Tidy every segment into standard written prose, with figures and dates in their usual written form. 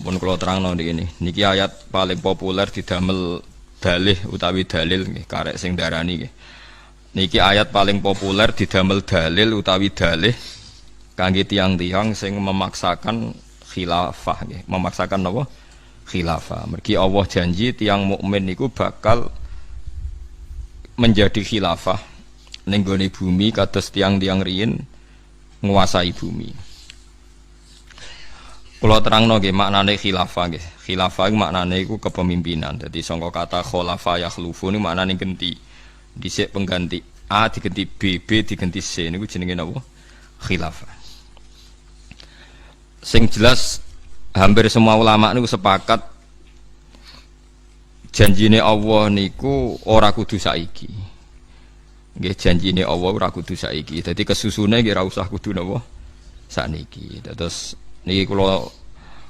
Pun kula terangno niki. Niki ayat paling populer didamel dalih utawi dalil nggih, karek sing darani nggih. Niki ayat paling populer didamel dalil utawi dalih kangge tiang-tiang sing memaksakan khilafah nggih. Memaksakan napa? Khilafah. Mergi Allah janji tiang mukmin niku bakal menjadi khilafah ning gone bumi kados tiang-tiang riyin nguasai bumi. Kula terangno nggih maknane khilafah nggih. Khilafah iku maknane iku kepemimpinan. Dadi sangka kata khulafa yakhlufu niku maknane ganti. Dhisik pengganti A diganti B, B diganti C niku jenenge napa? Khilafah. Sing jelas hampir semua ulama niku sepakat janjine Allah niku ora kudu saiki. Nggih janjine Allah ora kudu saiki. Dadi kesusune nggih ora usah kudu napa? Sakniki. Terus niki kula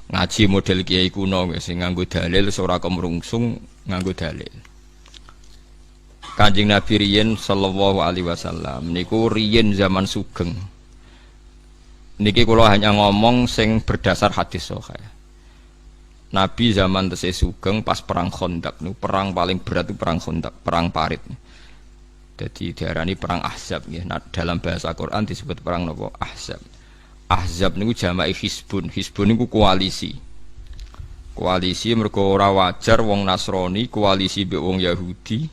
ngaji model kiai kuno sing nganggo dalil ora kemrungsung nganggo dalil. Kanjeng Nabi riyen sallallahu alaihi wasallam niku riyen zaman sugeng. Niki kula hanya ngomong sing berdasar hadis sahih. Nabi zaman tesih sugeng pas perang Khandaq niku perang paling berat itu perang Khandaq, perang parit. Jadi diarani perang Ahzab nggih. Nah, dalam bahasa Quran disebut perang napa? Ahzab. Ahzab niku jamai Hizbun. Hizbun niku koalisi. Koalisi mergo ora wajar wong Nasrani koalisi mbek wong Yahudi,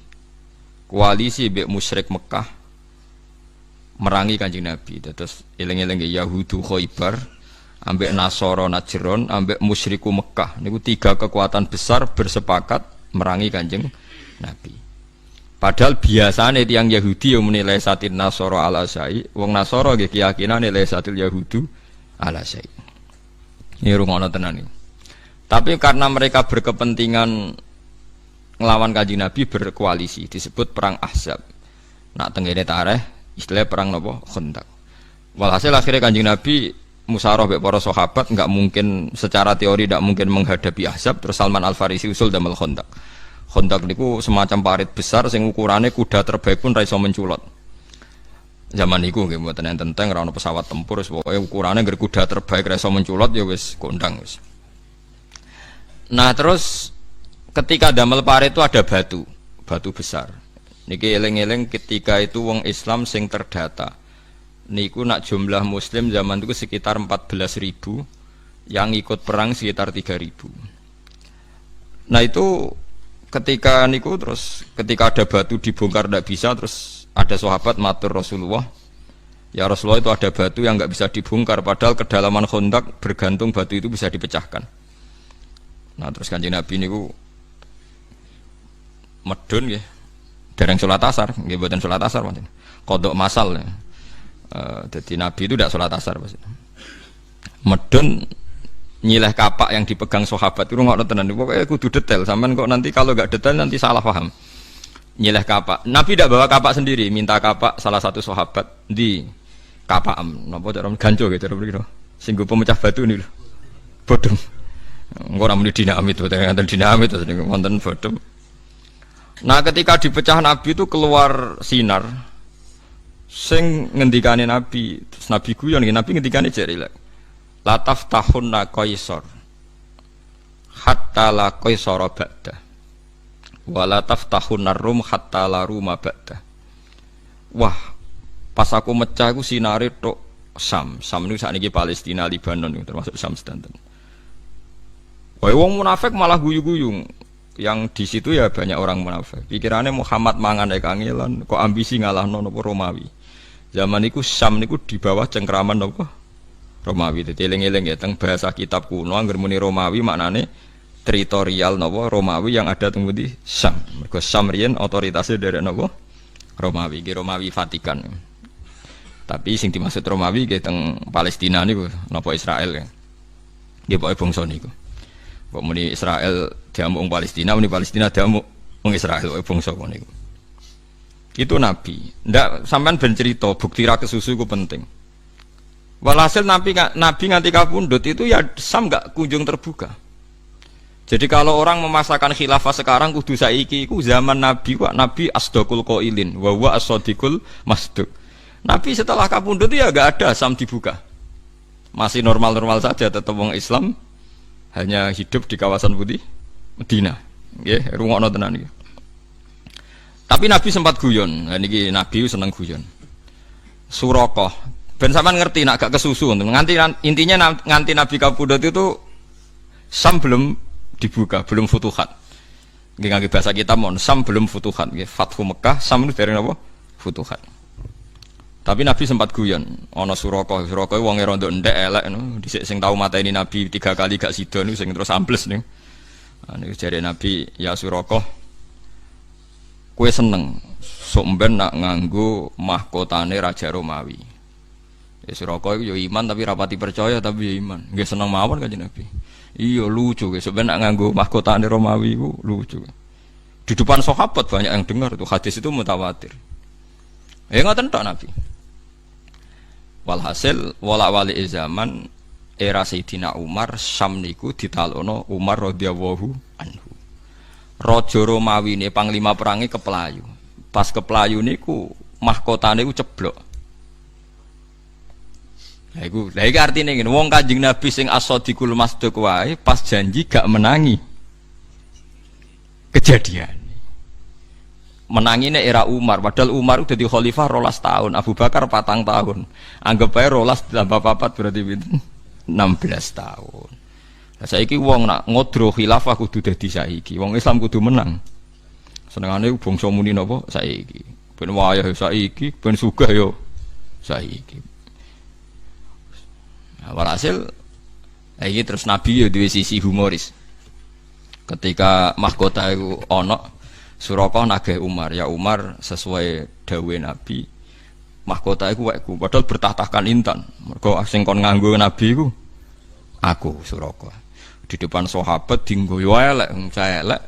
koalisi mbek musyrik Mekah merangi Kanjeng Nabi. Terus eling-eling Yahudu Khaibar, ambek Nasara Najran, ambek musyriku Mekah. Niku tiga kekuatan besar bersepakat merangi Kanjeng Nabi. Padahal biasane tiyang Yahudi yang menilai satin Nasara ala syai, wong Nasara nggih keyakinane nilai satil Yahudu ala syai. Ini rungono tenan iki. Tapi karena mereka berkepentingan nglawan Kanjeng Nabi berkoalisi disebut perang Ahzab. Nak tengene tareh istilah perang napa? Khandaq. Walhasil akhirnya Kanjeng Nabi musyawarah mek para sahabat enggak mungkin secara teori tidak mungkin menghadapi Ahzab, terus Salman Al-Farisi usul damel Khandaq. Khandaq niku semacam parit besar sing ukurane kuda terbaik pun ra iso menculot. Zaman niku nggih mboten enten tank ora ono pesawat tempur, pokoke ukurane ngger kuda terbaik ra iso menculot ya wis kondang wis. Nah, terus ketika damel parit itu ada batu, batu besar. Niki eling-eling ketika itu wong Islam sing terdata. Niku nak jumlah muslim zaman itu sekitar 14.000, yang ikut perang sekitar 3.000. Nah, itu ketika niku terus ketika ada batu dibongkar tidak bisa, terus ada sahabat matur Rasulullah, ya Rasulullah itu ada batu yang nggak bisa dibongkar padahal kedalaman Khandaq bergantung batu itu bisa dipecahkan. Nah, terus Kanjeng Nabi niku medun nggih dereng salat asar nggih, mboten salat asar pancen kodok masal ya. Jadi Nabi itu tidak salat asar pasti medun nyileh kapak yang dipegang sahabat itu ngono tenan. Pokoknya kudu detail sampean kok nanti kalau enggak detail nanti salah paham. Nyileh kapak. Nabi tidak bawa kapak sendiri, minta kapak salah satu sahabat di kapak napa cara ganco gitu cara sing go pemecah batu niku lho. Bodom. Engko ora muni dinamit to, ternyata dinamit to niku wonten bodom. Nah, ketika dipecah Nabi itu keluar sinar sing ngendikane Nabi. Terus Nabi guyon nggih, Nabi ngendikane jek rilek. La taftahunna qaisar hatta la qaisara ba'da wa la taftahunna rum hatta la ruma ba'da. Wah, pas aku mecah aku sinare tok Sam. Sam niku sakniki Palestina, Lebanon termasuk Sam sedanten. Wae wong munafik malah guyu-guyu. Yang di situ ya banyak orang munafik. Pikirannya Muhammad mangan kangelan, kok ambisi ngalahno napa Romawi. Zaman niku Sam niku di bawah cengkraman napa Romawi. Dadi eling-eling ya teng bahasa kitab kuno angger muni Romawi maknane teritorial napa Romawi yang ada teng pundi Sam. Mergo Sam riyen otoritasnya dari napa Romawi, ki Romawi Vatikan. Tapi sing dimaksud Romawi nggih teng Palestina niku napa Israel ya. Nggih pokoke bangsa niku. Kok muni Israel diamuk wong Palestina, muni Palestina diamuk wong Israel pokoke bangsa kono niku. Itu Nabi. Ndak sampean ben cerita bukti ra kesusu iku penting. Walhasil Nabi nganti kapundhut itu ya Sam enggak kunjung terbuka. Jadi kalau orang memasakkan khilafah sekarang kudu saiki iku zaman Nabi kok Nabi asdaqul qailin wa huwa as-sadiqul masduq. Nabi setelah kapundhut ya enggak ada Sam dibuka. Masih normal-normal saja tetap wong Islam hanya hidup di kawasan putih Medina. Nggih, rungokno tenan iki. Tapi Nabi sempat guyon. Nah niki Nabi seneng guyon. Suraqah. Ben sampean ngerti nak gak kesusu nganti intinya nganti Nabi kapundhut itu Sam belum dibuka, belum futuhat. Nggih ngangge bahasa kita mon, Sam belum futuhat nggih. Fathu Mekah, Sam itu dari napa? Futuhat. Tapi Nabi sempat guyon, ana Suraqah. Suraqah wonge rondo ndek elek ngono, dhisik sing tau mateni Nabi 3 kali gak sida niku sing terus ambles niku. Niku jare Nabi, "Ya Suraqah, kowe seneng sok mben nak nganggo mahkotane Raja Romawi." Ya Suraqah iku yo iman tapi rapati percaya tapi yo iman. Nggih seneng mawon Kanjeng Nabi. Iya lucu guys, sebenarnya nak nganggo mahkotane Romawi itu lucu. Di depan sahabat banyak yang dengar itu hadis itu mutawatir. Ya ngoten tok Nabi. Walhasil wala-wali zaman era Sayyidina Umar Syam niku ditalono Umar radhiyallahu anhu. Raja Romawi ini panglima perangi kepelayu. Pas kepelayu niku mahkotane iku ceblok. Lah iku artine ngene, wong Kanjeng Nabi sing as-sadiqul masduq wae pas janji gak menangi kejadian. Menangine era Umar, padahal Umar udah di khalifah 12 tahun, Abu Bakar 4 tahun. Anggap ae 12 tambah 4 berarti pinten? 16 tahun. Lah saiki wong nak ngodro khilafah kudu dadi saiki. Wong Islam kudu menang. Senengane bangsa muni napa saiki. Ben wayah saiki, ben sugih yo saiki. Nah, walhasil iki terus Nabi yo duwe sisi humoris. Ketika mahkota iku ana Suraqah nagih Umar, ya Umar sesuai dawuhe Nabi, mahkota iku wekku, padahal bertahtakan intan. Mergo sing kon nganggo Nabi iku aku Suraqah. Di depan sahabat dinggo yo elek, saya elek.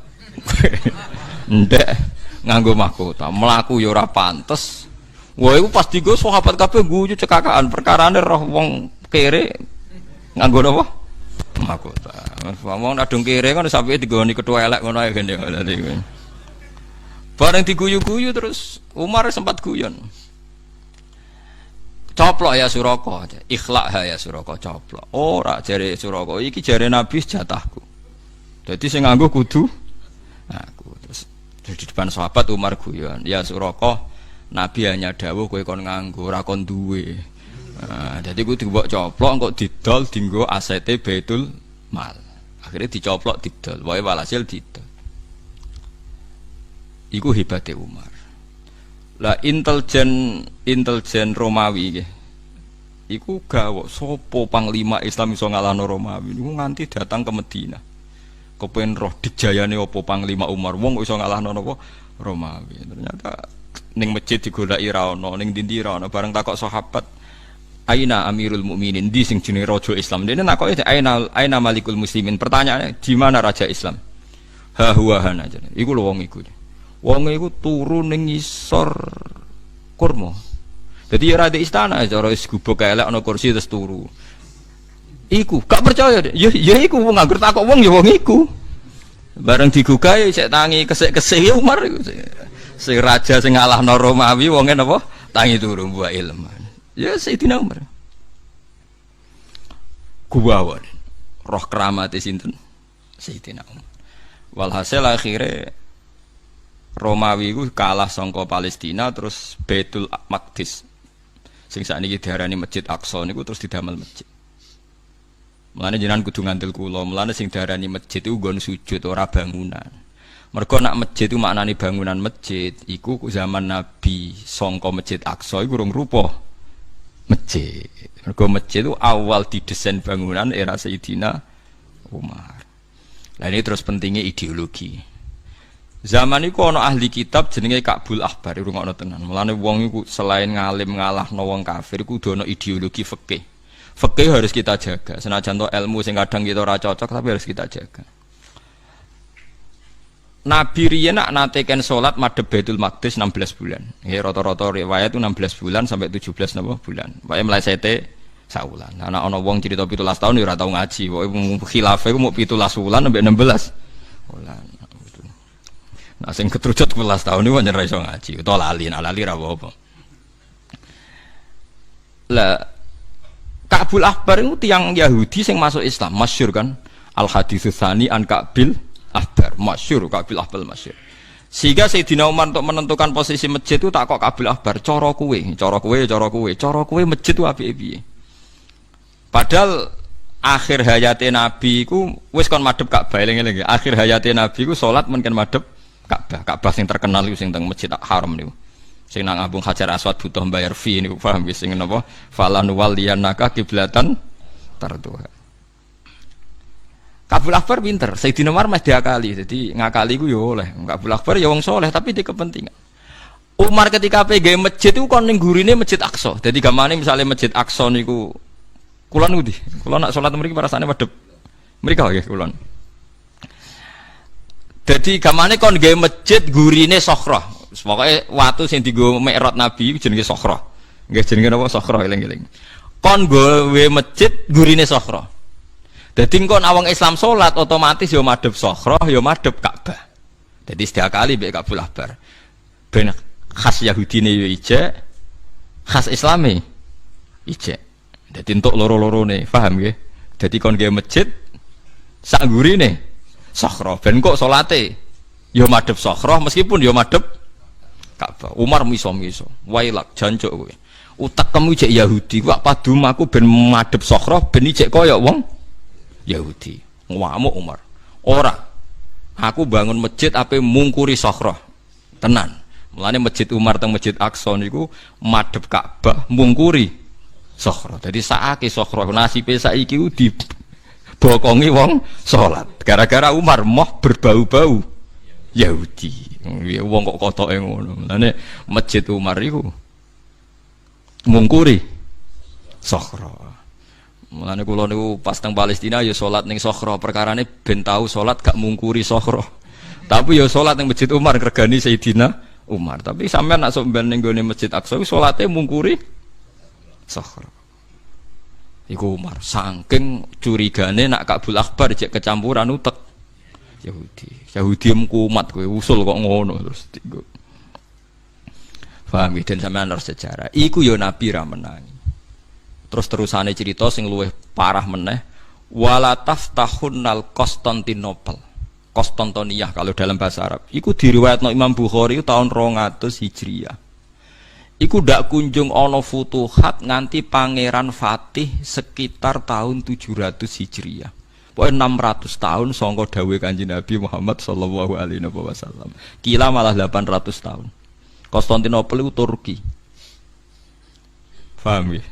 Ndek nganggo mahkota, mlaku yo ora pantes. Wah iku pas dienggo sahabat kabeh guyu cekakaan, perkarane roh wong kere nganggo napa? Mahkota. Wong adung kere kan sampe digoni ketua elek ngono ae gene. Bareng diguyu-guyu terus Umar sempat guyon. Coplok ya Suraqah, ikhlak ya Suraqah coplok. Ora jare Suraqah iki jare Nabi jatahku. Dadi sing nganggo kudu aku. Terus di depan sahabat Umar guyon, "Ya Suraqah, Nabi hanya dawuh kowe kon nganggo ora kon duwe." Nah, jadi kudu mbok coplok kok didol dienggo asete Baitul Mal. Akhirnya dicoplok didol, wae walhasil didol. Iku hebate Umar. Lah intelijen Romawi nggih. Iku gawok sapa panglima Islam iso ngalahno Romawi niku nganti datang ke Madinah. Kepen roh dijayane apa panglima Umar wong iso ngalahno napa Romawi. Ternyata ning masjid digolaki ra ono, ning ndi ra ono bareng takok sahabat. Aina Amirul Mukminin di sing jenenge raja Islam. Dene nakoke aina Malikul Muslimin. Pertanyaannya di mana raja Islam? Ha huwa hana jane. Iku lho wong iku. Wong iku turu ning ngisor kurma. Dadi ora di istana cara wis gubuk elek ana kursi terus turu. Iku gak percaya. Ya iku wong nganggur takok wong ya wong iku. Bareng digugah isek tangi kesik-kesik ya Umar iku. Sing raja sing ngalahno Romawi wonge napa? Tangi turu buah ilmu. Ya Sayyidina Umar. Kuwawan roh keramate sinten? Sayyidina Umar. Walhasil akhirnya Romawi ku kalah sangka Palestina terus Baitul Maqdis. Sing sakniki diarani Masjid Aqsa niku terus didamel masjid. Mulane jenengan kudu ngandel kula, mulane sing diarani masjid iku nggon sujud ora bangunan. Mergo nak masjid itu maknane bangunan masjid iku zaman Nabi sangka Masjid Aqsa iku urung rupa masjid. Mergo masjid itu awal didesain bangunan era Sayyidina Umar. Nah ini terus pentingnya ideologi. Zaman iku ana ahli kitab jenenge Ka'bul Ahbar, rungokno tenan. Mulane wong iku selain ngalim ngalahno wong kafir iku kudu ana ideologi fikih. Fikih harus kita jaga. Senajan to ilmu sing kadang kita ora cocok tapi harus kita jaga. Nabi riyen nak nateken salat madhep Baitul Maqdis 16 bulan. Nggih rata-rata riwayat itu 16 bulan sampai 17 napa bulan. Pokoke mlesete saulan. Nah ana wong cerita 17 tahun ya ora tau ngaji. Pokoke khilafah iku mau 17 bulan sampai 16 bulan. Nah sing keterucut 11 tahun niku pancen ra iso ngaji. Utawa lali ra apa-apa. Lah Ka'bul Ahbar itu tiang Yahudi sing masuk Islam, masyhur kan. Al haditsus tsani an Ka'bil Ahbar, masyhur Ka'bil Ahbar masyhur. Sehingga Sayyidina Umar untuk menentukan posisi masjid itu tak kok Ka'bil Ahbar, cara kowe masjid itu apike piye. Padahal akhir hayate Nabi iku wis kon madhep Ka'bah, eling-eling. Akhir hayate Nabi iku salat men kan madhep Ka'bah. Ka'bah sing terkenal iku sing teng Masjid Haram niku. Sing nang Abung Hajar Aswad butuh bayar fee niku, paham wis sing napa? Falan waliyannaka kiblatan tarduha. Ka'bul Akbar pinter, Sayyidina Umar mesti diakali, jadi ngakali ku yo oleh. Ka'bul Akbar ya wong soleh tapi di kepentingan. Umar ketika PG masjid itu kon ning gurine Masjid Aqsa. Jadi gamane misalnya Masjid Aqsa niku kulon nudi, kulon nak sholat mriki rasane madhep. Mriki nggih kulon. Jadi gamane kon gawe masjid gurine Sokhroh. Pokoke watu sing dienggo Mi'raj Nabi jenenge Sokhroh. Nggih jenenge napa Sokhroh eling-eling. Kon gawe masjid gurine Sokhroh. Dadi engko awang Islam salat otomatis ya madhep Sokhroh, ya madhep Ka'bah. Jadi setiap kali mbek Ka'bul Ahbar. Ben khas Yahudine ya ijek, khas Islame ijek. Dadi entuk loro-lorone, paham nggih? Dadi kon gawe masjid sak gurine Sokhroh. Ben kok salate ya madhep Sokhroh meskipun ya madhep Ka'bah. Umar miso-miso. Wailak jancuk kowe. Utekmu ijek Yahudi, wak padumaku ben madhep Sokhroh ben ijek kaya wong Yahudi. Ngamuk Umar. Ora. Aku bangun masjid ape mungkuri Sokhroh. Tenan. Mulane masjid Umar teng Masjid Aqsa niku madhep Ka'bah mungkuri Sokhroh. Dadi sakake Sokhroh nasibe saiki ku dibokongi wong salat. Gara-gara Umar moh berbau-bau Yahudi. Wong kok kotoke ngono. Mulane masjid Umar iku mungkuri Sokhroh. Mulane kula niku pas teng Palestina ya salat ning Sokhroh, perkarane ben tau salat gak mungkuri Sokhroh. Tapi ya salat ning Masjid Umar regani Sayyidina Umar. Tapi sampean nak sok ben ning gone Masjid Aqsa salate mungkuri Sokhroh. Iku Umar saking curigane nak Ka'bul Akbar jek kecampuran utek Yahudi. Yahudi mkumat kowe usul kok ngono terus digo. Paham dan sampean harus sejarah. Iku ya Nabi ra menangi. Terus terusane cerita sing luwih parah meneh, wala taftahunnal Konstantinopel. Konstantiniyah kalau dalam bahasa Arab. Iku diriwayatno Imam Bukhari tahun 200 Hijriah. Iku ndak kunjung ana futuhat nganti Pangeran Fatih sekitar tahun 700 Hijriah. Pokoke 600 tahun sangka dawuhe Kanjeng Nabi Muhammad sallallahu alaihi wasallam. Kila malah 800 tahun. Konstantinopel itu Turki. Paham ya?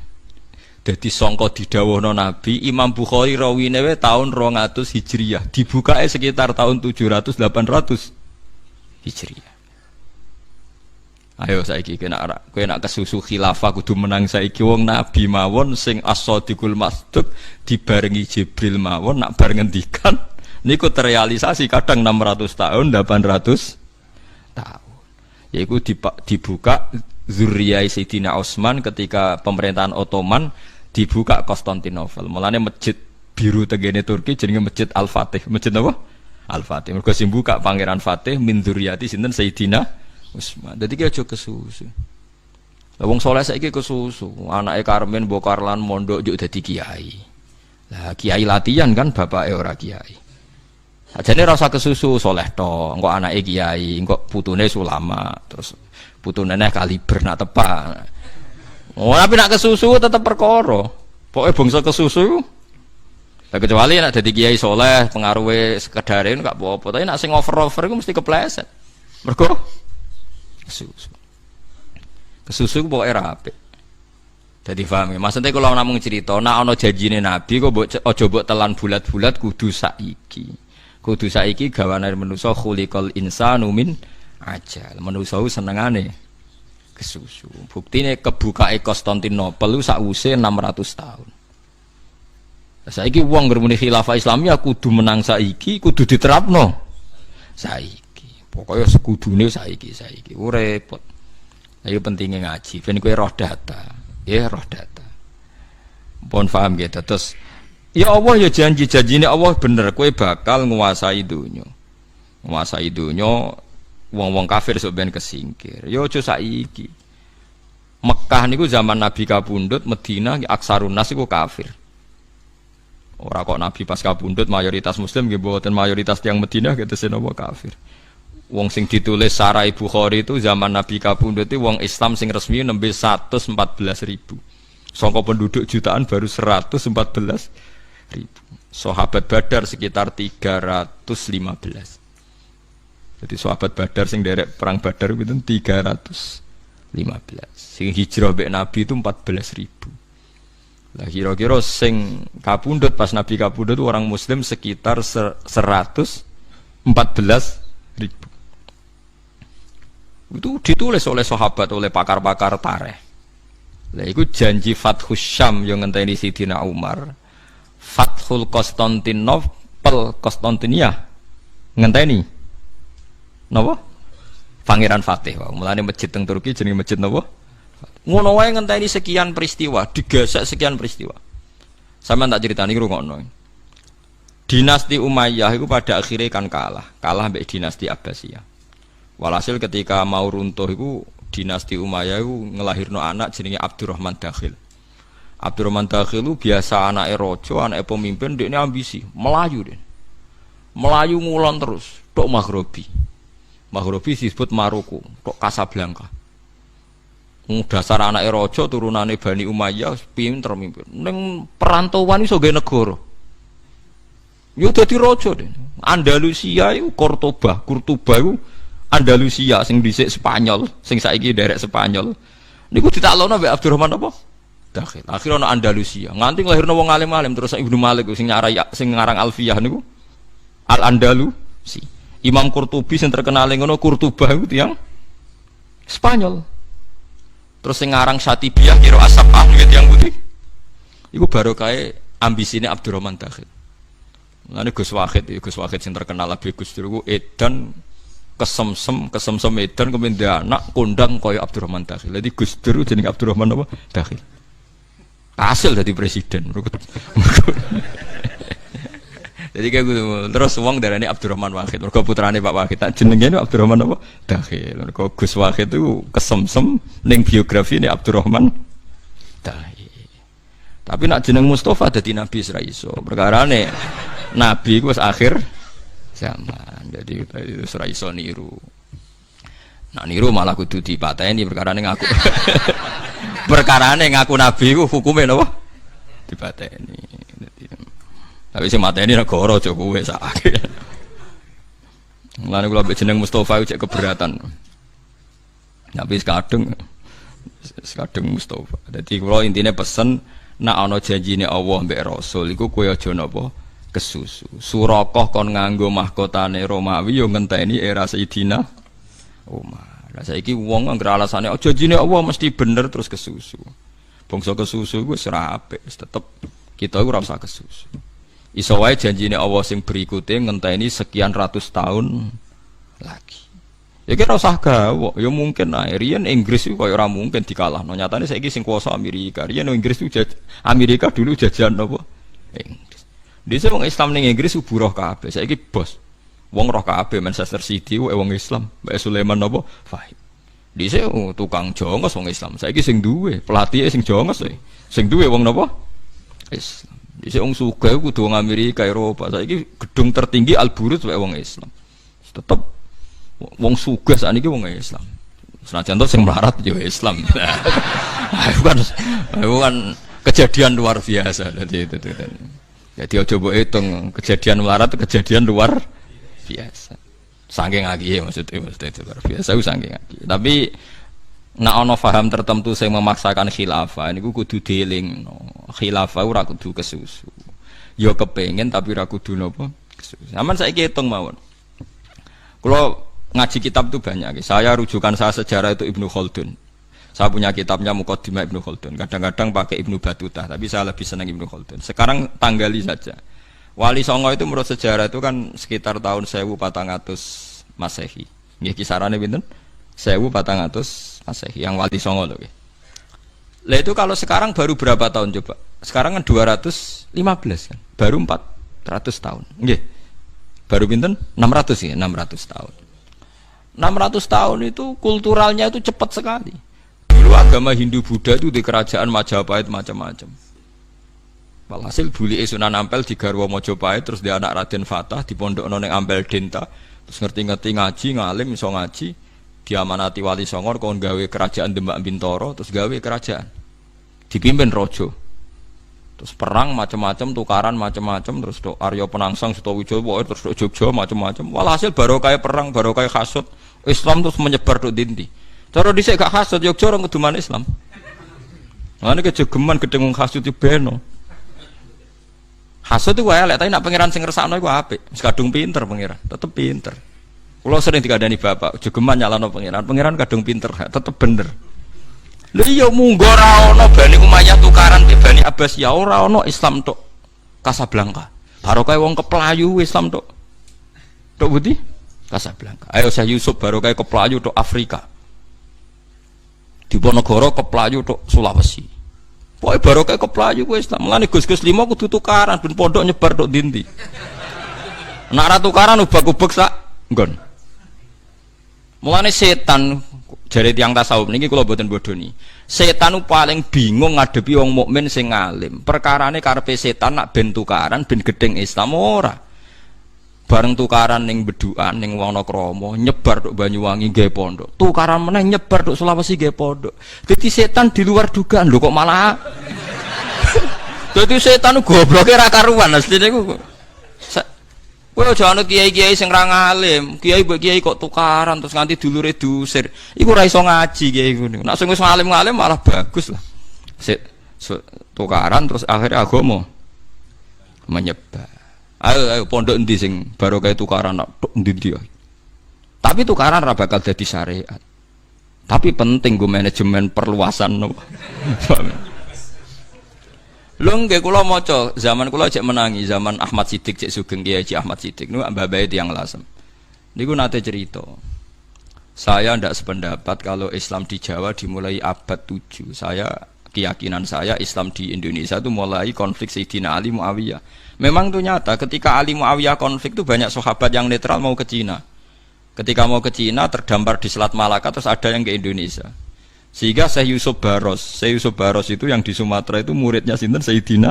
Jadi sangka didhawuhna Nabi, Imam Bukhari rawine tahun 200 Hijriah, dibukae sekitar tahun 700 800 Hijriah. Ayo saiki kowe nak kesusu khilafah kudu menang saiki wong Nabi mawon sing as-sadiqul masduq dibarengi Jibril mawon nak bar ngendikan niku terrealisasi kadang 600 tahun 800 tahun. Yaiku dibuka zuriyah Sayyidina Utsman ketika pemerintahan Ottoman dibuka Konstantinopel. Mulane masjid biru tegene Turki jenenge Masjid Al-Fatih. Masjid apa? Al-Fatih. Mergo sing buka Pangeran Fatih min dzurriyyati sinten Sayyidina Utsman. Dadi ki aja kesusu. Lah wong saleh saiki kesusu. Anake Karmen mbok Karlan mondok njuk dadi kiai. Lah kiai latihan kan bapake ora kiai. Ajane ora usah kesusu saleh to. Engko anake kiai, engko putune ulama, terus putune neh kaliber nak tepak. Oh, tapi nak kesusu tetap perkara. Pokoknya bangsa kesusu. Lah kecuali nak dadi kiai soleh, pengaruhe sekedare gak apa-apa. Tapi nak sing over-over iku mesti kepleset. Mergo kesusu. Kesusu ku pokoke ra apik. Dadi paham ya. Maksudnya kalau namung cerita, nak ana janjine Nabi kok aja mbok telan bulat-bulat kudu saiki. Kudu saiki gawane manusa khuliqal insanu min ajal. Manusa senengane kesusu. Buktine kebukae Konstantinopel lu sakwise 600 tahun. Saiki wong ngremuni khilafah Islamiyah kudu menang saiki, kudu diterapno saiki. Pokoke sekudune saiki. Repot. Ayo pentingnya ngaji, ben kowe roh data. Ya roh data. Pun paham gitu. Terus ya Allah ya janji-janjine Allah bener, kowe bakal nguasai dunya. Nguasai dunya. Wong-wong kafir sok ben kesingkir. Yo aja saiki. Mekah niku zaman Nabi kapundhut, Madinah aksarun nas iku kafir. Ora kok Nabi pas kabundut mayoritas muslim nggih mboten mayoritas tiyang Madinah ketese napa kafir. Wong sing ditulis Sahih Bukhari itu zaman Nabi kabundut itu wong Islam sing resmi nembe 114.000. Sangka penduduk jutaan baru 114.000. Sahabat Badar sekitar 315. Jadi sahabat Badar sing derek perang Badar itu 315. Sing hijrah mbek Nabi itu 14.000. Lah kira-kira sing kapundhut pas Nabi kapundhut orang muslim sekitar 114.000. Itu ditulis oleh sahabat, oleh pakar-pakar tarikh. Lah iku janji Fathus Syam yang ngenteni Sidina Umar. Fathul Konstantinopel, Konstantinia ngenteni napa? Pangeran Fatih. Mulane masjid teng Turki jenenge masjid napa? Ngono wae ngenteni sekian peristiwa, digasak sekian peristiwa. Sampeyan tak critani ngrungokno. Dinasti Umayyah itu pada akhirnya kan kalah mbek dinasti Abbasiyah. Walhasil ketika mau runtuh itu dinasti Umayyah itu ngelahirno anak jenenge Abdurrahman Dakhil. Abdurrahman Dakhil itu biasa anake raja, anake pemimpin, dekne ambisi, melayu deh. Melayu ngulon terus, tok Maghribi. Maghribi disebut Maroko, tok Casablanca. Dasar anake raja turunane Bani Umayyah pinter mimpin. Ning perantauan iso gawe negara. Yo dadi raja deh. Andalusia iku Cordoba iku Andalusia sing dhisik Spanyol, sing saiki derek Spanyol. Niku ditaklono mbek Abdurrahman apa? Dakhil. Akhirnya ana Andalusia. Nganti nglahirno wong alim-alim terus Ibnu Malik sing ngarang Alfiyah niku Al-Andalusi. Imam Qurtubi sing terkenal ngono Qurtuba iku tiyang Spanyol. Terus sing ngarang Syatibiyah kira As-Sab'ah niku tiyang putih. Iku barokahe ambisine Abdurrahman Dakhil. Lane Gus Wahid sing terkenal Abi Gus Dur iku edan kesemsem edan kemudian anak kondang kaya Abdurrahman Dakhil. Jadi Gus Dur jenenge Abdurrahman apa? Dakhil. Hasil dari presiden. Jadi kayak gitu. Terus wong darane Abdurrahman Wahid. Mergo putrane Pak Wahid. Tak jenenge Abdurrahman apa? Dakhil. Mergo Gus Wahid itu kesemsem ning biografi ini Abdurrahman Dakhil. Tapi nak jeneng Mustafa dadi nabi ora iso. Perkarane nabi ku wis akhir zaman. Jadi itu ora iso niru. Nak niru malah kudu dipateni perkarane ngaku. Perkarane ngaku nabi ku hukume napa? Dipateni. Tapi sing mateni negara aja kowe sakake. Lan kula mbek jeneng Mustafa cek keberatan. Tapi kadung Mustafa. Dadi kula intine pesen nak ana janjine Allah mbek Rasul iku kowe aja napa kesusu. Surakoh kon nganggo mahkotane Romawi yo ngenteni era Sayyidina Umar. Lah saiki wong anggere alasane janjine Allah mesti bener terus kesusu. Bangsa kesusu iku wis ora apik, wis tetep kita iku ora usah kesusu. Iso wae janjine Allah sing berikute ngenteni sekian ratus tahun lagi. Ya kira usah gawe, ya mungkin ae. Riyen Inggris iku koyo ora mungkin dikalahno. Nyatane saiki sing kuasa Amerika. Riyen Inggris iku Amerika dulu jajahan apa? Inggris. Dise wong Islam ning Inggris buruh kabeh. Saiki bos. Wong roh kabeh Manchester City wae wong Islam. Mbak Sulaiman apa? Fahim. Dise tukang jongos wong Islam. Saiki sing duwe pelatih sing jongos wae. Sing duwe wong napa? Islam. Dise wong sugih kudu wong Amerika, Eropa. Saiki gedung tertinggi Al Burj wae wong Islam. Tetep wong sugih sakniki wong Islam. Senajan to sing melarat ya Islam. Itu kan kejadian luar biasa. Jadi aja mbok hitung kejadian melarat kejadian luar biasa. Saking akeh maksudnya luar biasa saking akeh. Tapi nek ana paham tertentu sing memaksakan khilafah niku kudu dieling. Khilafah ora kudu kesusu. Ya kepengin tapi ora kudu napa kesusu. Aman saiki hitung mawon. Kalau ngaji kitab itu banyak. Saya rujukan saya sejarah itu Ibnu Khaldun. Saya punya kitabnya Muqaddimah Ibnu Khaldun. Kadang-kadang pakai Ibnu Battuta, tapi saya lebih senang Ibnu Khaldun. Sekarang tanggali saja. Wali Songo itu menurut sejarah itu kan sekitar tahun 1400 Masehi. Nggih kisarannya pinten? 1400 Masehi yang Wali Songo lho nggih. Lah itu kalau sekarang baru berapa tahun coba? Sekarang kan 215 kan. Baru 400 tahun. Nggih. Baru pinten? 600 ya, 600 tahun. 600 tahun itu kulturalnya itu cepat sekali. Dulu agama Hindu Buddha itu di kerajaan Majapahit macam-macam. Walhasil bulike Sunan Ampel digarwa Majapahit terus dia anak Raden Fatah dipondhokno ning Ampel Denta. Terus ngerti-ngerti ngaji, ngalim iso ngaji, diamanati Wali Songo kon gawe kerajaan Demak Bintoro, terus gawe kerajaan. Dipimpin raja. Terus perang macam-macam, tukaran macam-macam, terus do Arya Penangsang, Sutawijaya, terus do Jogja macam-macam. Walhasil barokah perang, barokah hasud, Islam terus menyebar do dinti. Cara dhisik gak hasud Jogja orang keduman Islam. Ngene kejegeman gedeng hasud iki beno. Hasud itu elek, tapi nak pangeran sing ngersakno iku apik. Wis kadung pinter pangeran, tetep pinter. Kula sering dikandani bapak, jegeman nyalano pangeran, pangeran kadung pinter, tetep bener. Lha iya munggo ora ana Bani Umayyah tukaran be Bani Abbasiyah, ora ana Islam tok Casablanca. Barokah wong keplayu Islam tok. Tok budi? Casablanca. Ayo Syekh Yusuf barokah keplayu tok Afrika. Diponegoro keplayu tok Sulawesi. Pokoke barokah keplayu ku Islam. Mulane Gus-gus 5 kudu tukaran ben pondok nyebar tok ndi-ndi. Nek ora tukaran ubak-ubek sak nggon. Mulane setan jare tiyang tasawuf niki kula mboten bodoni. Setan paling bingung ngadepi wong mukmin sing alim. Perkarane karepe setan nak ben tukaran ben gedeng Islam ora. Bareng tukaran ning Bedukan ning Wonokrama nyebar tok Banyuwangi nggih pondok. Tukaran meneh nyebar tok Sulawesi nggih pondok. Dadi setan di luar dugaan lho kok malah. Dadi setan gobloke ra karuan asline niku. Kowe aja ana kiai-kiai sing ra ngalim, kiai mbok kiai kok tukaran terus nganti dulure diusir. Iku ora iso ngaji kiai ngono. Nek sing wis ngalim-ngalim malah bagus lah. Tukaran terus akhirnya agama menyebar. Ayo pondok endi sing barokah tukaran tok ndi-ndi. Tapi tukaran ora bakal dadi syariat. Tapi penting go manajemen perluasan no. Lho nggih kula maca zaman kula cek menangi zaman Ahmad Siddiq cek sugeng Kiai Ahmad Siddiq niku mbah-mbah tiyang Lasem. Niku nate cerita. Saya ndak sependapat kalau Islam di Jawa dimulai abad 7. Keyakinan saya Islam di Indonesia itu mulai konflik Sayyidina Ali Muawiyah. Memang itu nyata ketika Ali Muawiyah konflik itu banyak sahabat yang netral mau ke Cina. Ketika mau ke Cina terdampar di Selat Malaka terus ada yang ke Indonesia. Sehingga Syekh Yusuf Baros itu yang di Sumatera itu muridnya sinten Sayyidina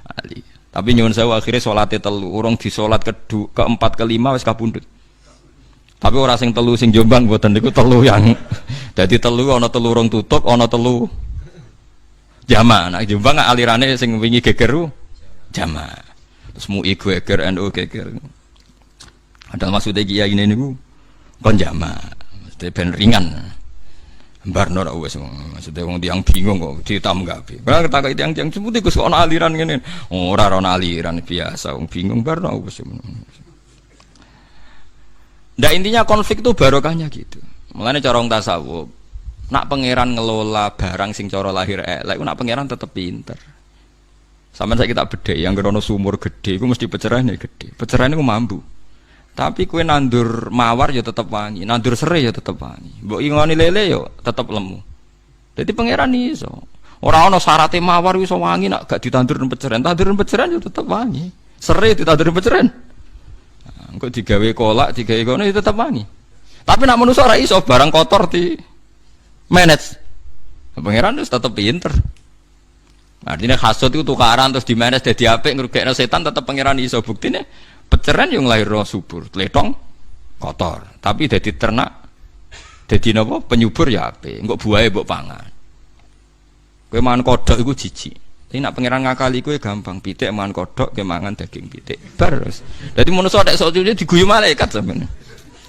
Ali. Tapi nyuwun sewu akhirnya salate telu, urung di salat keempat kelima wis kapundhut. Tapi ora sing telu sing Jombang mboten niku telu yang dadi telu ana telu urung tutup, ana telu jamaah. Nah Jombang alirane sing wingi gegeru jamaah. Terus MUI geger NU geger. Ada maksudnya kiai ini niku kon jamaah. Mesti ben ringan. Barno ora wis maksudnya wong tiyang bingung kok ditanggapi. Ora ketakoki tiyang-tiyang seputi Gus kok ana aliran ngene. Ora ana aliran biasa wong bingung barno wis. Nah intinya konflik itu barokahnya gitu. Mulane cara wong tasawuf nak pangeran ngelola barang sing cara lahir elek, nak pangeran tetep pinter. Sampeyan saiki tak bedhek yang krono sumur gede iku mesti pecerahane gede. Pecerahane ku mambu. Tapi kue nandur mawar ya tetap wangi, nandur serai ya tetap wangi. Mbok ingoni lele ya tetap lemu. Jadi pangeran iso. Ora ana syaraté mawar iso wangi nak gak ditandur peceren. Tandur peceren ya tetap wangi. Serai ditandur peceren. Nah, engko digawe kolak, digawe kono ya tetap wangi. Tapi nak manusa ora iso barang kotor di manage. Pangeran wis tetep pinter. Artinya hasud itu tukaran terus di manage dadi apik ngrugekno setan tetep pangeran iso buktine. Peceren yang lahir subur, tletong kotor, tapi jadi ternak, jadi nopo penyubur ya ape, enggak buaya mbok pangan. Kowe mangan kodok iku jijik. Tapi nak pangeran ngakali kowe gampang, pitik mangan kodok, kowe mangan daging pitik. Terus. Dadi manusa nek sok diguyu malaikat sampeyan.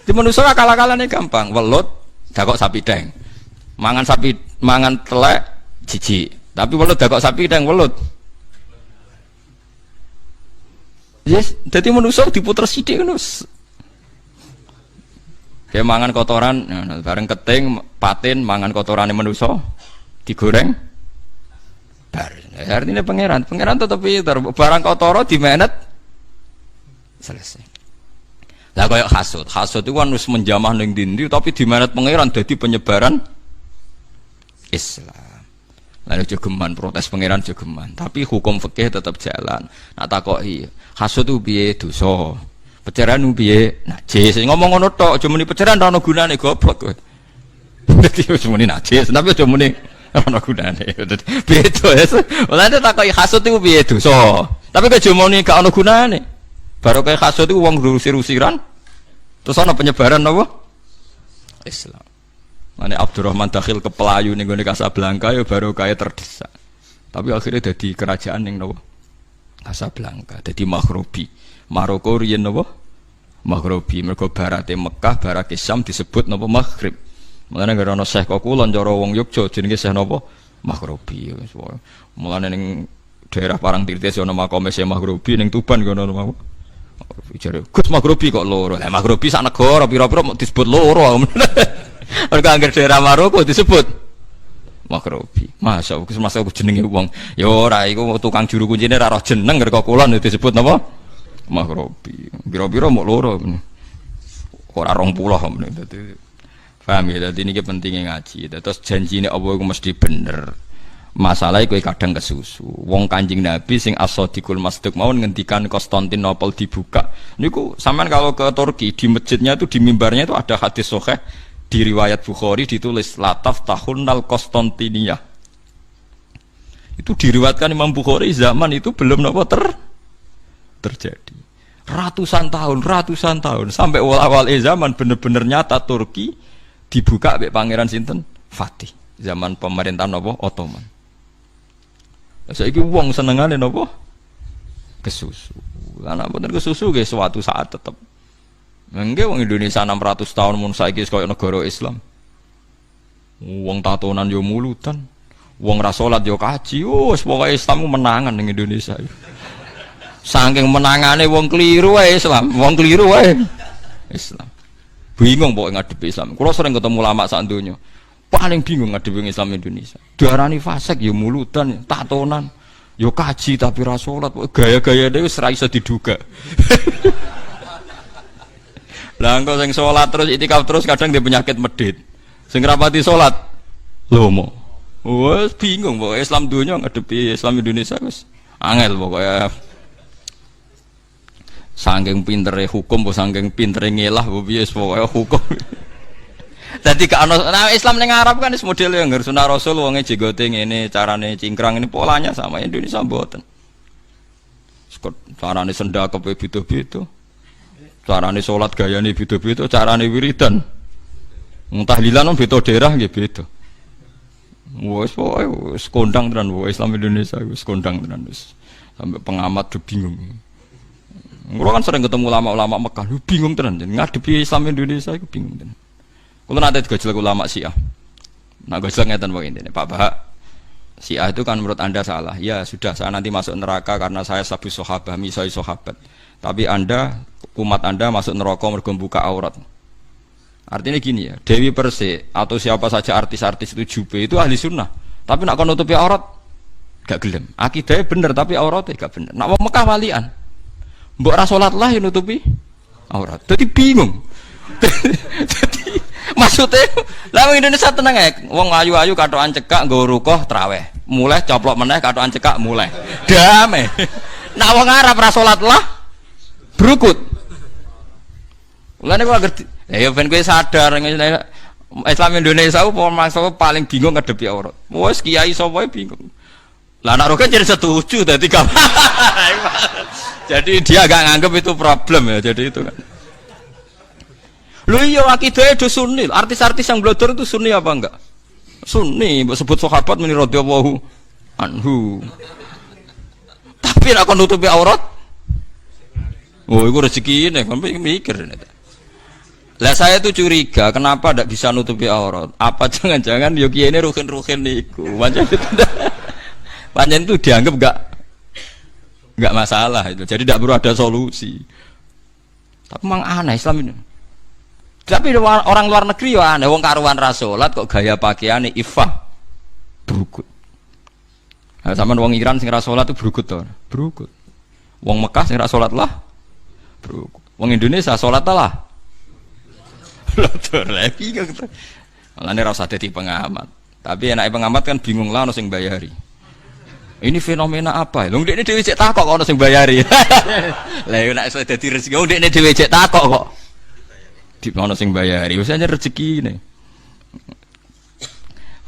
Di manusa akal-akalane gampang, welut dakok sapi deng. Mangan telek jijik. Tapi welut dakok sapi deng welut. Yes, jadi manusia diputer sidik kan kayak mangan kotoran, bareng keting, patin, mangan kotorannya manusia, digoreng, artinya pangeran tetap pinter, barang kotor di menet, selesai. Lah kayak hasud itu kan harus menjamah neng dindi, tapi di menet pangeran jadi penyebaran Islam. Lalu jogeman protes pangeran jogeman, tapi hukum fikih tetap jalan. Nak takoki hasud itu piye dosa, peceran itu piye najis. Ngomong ngono tok, aja muni peceran ora ono gunane goblok kowe. Dadi wis muni najis, tapi aja muni Ono gunane. Beda ya. Mulane takoki hasud iku piye dosa. Tapi kejomone gak ono gunane. Baru kaya hasud iku wong rusir-rusiran. Terus ana penyebaran apa? Islam. Mane Abdurrahman Dakhil ke Pelayu ning gone Casablanca ya baru kaya terdesak. Tapi akhirnya dadi kerajaan ning napa? Casablanca. Dadi Maghribi. Maroko riyen napa? Maghribi. Mergo barate Mekah, barate Syam disebut napa Maghrib. Mulane gara ana Syekh Kulon cara wong Yogya jenenge Syekh napa? Maghribi. Mulane ning daerah Parangtirtis ana makome Syekh Maghribi ning Tuban ngono apa? Jare Gus Maghribi kok loro. Lah Maghribi sak negara pira-pira mau disebut loro. Mergo angger daerah Maroko disebut Maghribi. Masa Gus masa jenenge wong. Ya ora iku tukang juru kuncine ora roh jeneng gara Kulon disebut napa? Maghribi. Pira-pira mau loro. Ora 20 men dadi paham ya, jadi ini pentingnya ngaji. Terus janji ini Allah itu mesti bener. Masalahnya kowe kadang kesusu. Wong Kanjeng Nabi sing as-sadiqul masduq mau ngendikan Konstantinopel dibuka. Niku sampean kalau ke Turki di masjidnya itu di mimbarnya itu ada hadis sahih di riwayat Bukhari ditulis lataf tahunnal Konstantinia. Itu diriwayatkan Imam Bukhari zaman itu belum terjadi. Ratusan tahun sampai awal zaman bener-bener nyata Turki dibuka oleh Pangeran sinten Fatih zaman pemerintahan apa Ottoman. Saiki wong senengane napa kesusu. Lan ampun kesusu nggih suatu saat tetep. Nggih wong Indonesia 600 tahun mun saiki koyo negara Islam. Wong tatonan yo mulutan, wong ra salat yo kaji. Wis pokoke Islam menangan ning Indonesia. Saking menangane wong kliru wae Islam, wong kliru wae Islam. Bingung pokoknya ngadepi Islam. Kalau sering ketemu ulama sak donya, paling bingung ngadepi Islam Indonesia. Diarani fasik ya mulutan, tatonan, ya kaji tapi ra salat. Gaya-gaya dhewe wis ra iso diduga. Lah engko sing salat terus itikaf terus kadang dia penyakit medit. Sing rapati salat lomo. Wes bingung pokoknya Islam donya ngadepi Islam Indonesia wis angel pokoknya. Saking pintere hukum, saking pintere ngelah, piye pokoke hukum. Dadi gak ono Islam ning Arab kan wis model yang ngger sunah Rasul wonge jenggote ngene, carane cingkrang ini polanya sama Indonesia mboten. Carane sendakep beda-beda. Carane salat gayane beda-beda, carane wiridan. Tahlilan beda daerah nggih beda. Wis pokoke wis kondang tenan Islam Indonesia wis kondang tenan wis. Sampai pengamat bingung. Kulo kan sering ketemu ulama-ulama Mekah, bingung tenan ngadepi Islam Indonesia iku bingung tenan. Kulo nate digojlok ulama Syiah. Nah gojlok ngeten wae intine, Pak Bahak. Syiah itu kan menurut Anda salah. Ya sudah, saya nanti masuk neraka karena saya sabu sahabat, misai sahabat. Tapi Anda, umat Anda masuk neraka mergo buka aurat. Artinya gini ya, Dewi Persik atau siapa saja artis-artis itu jube itu ahli sunnah. Tapi nak kon nutupi aurat gak gelem. Akidahnya bener tapi auratnya gak bener. Nak wong Mekah walian. Mbok ra salat lah yang nutupi aurat. Dadi bingung. Dadi maksudnya lah wong Indonesia tenang ya. Wong ayu-ayu katokan cekak nggo rukuh traweh. Mulai coplok meneh katokan cekak mulai. Damai. Nak wong Arab ra salat lah brukut. Mulane kok ngerti. Ya ben kowe sadar Islam Indonesia ku paling bingung ngadepi aurat. Wes kiai sapa bingung. Lah anak rokan jadi setuju tadi kamu. Jadi dia agak nganggap itu problem ya, jadi itu kan. Lu iya akidahnya itu sunni, artis-artis yang blodor itu sunni apa enggak? Sunni, sebut sahabat meni radhiyallahu anhu. Tapi nak kon nutupi aurat. Oh, itu rezeki ini, kan mikir ini. Lah saya tuh curiga, kenapa tidak bisa nutupi aurat? Apa jangan-jangan yo kiai ini ruhin-ruhin niku. Panjang itu dianggap enggak masalah itu. Jadi tidak perlu ada solusi. Tapi memang aneh Islam ini. Tapi orang luar negeri ya aneh. Wong karuan ra salat kok gaya pakaiane ifah brukut. Nah, sama wong Iran sing ra salat itu brukut to. Brukut. Wong Mekah sing ra salat lah brukut. Wong Indonesia salat lah. Lotor lagi gitu. Malane ra usah dadi pengamat. Tapi enake pengamat kan bingung lah ono sing bayari. Ini fenomena apa? Lho ndekne dhewe cek takok kok ono sing bayari. Lah nek iso dadi rezeki, ndekne dhewe cek takok kok. Di ono sing bayari, wis aja rezekine.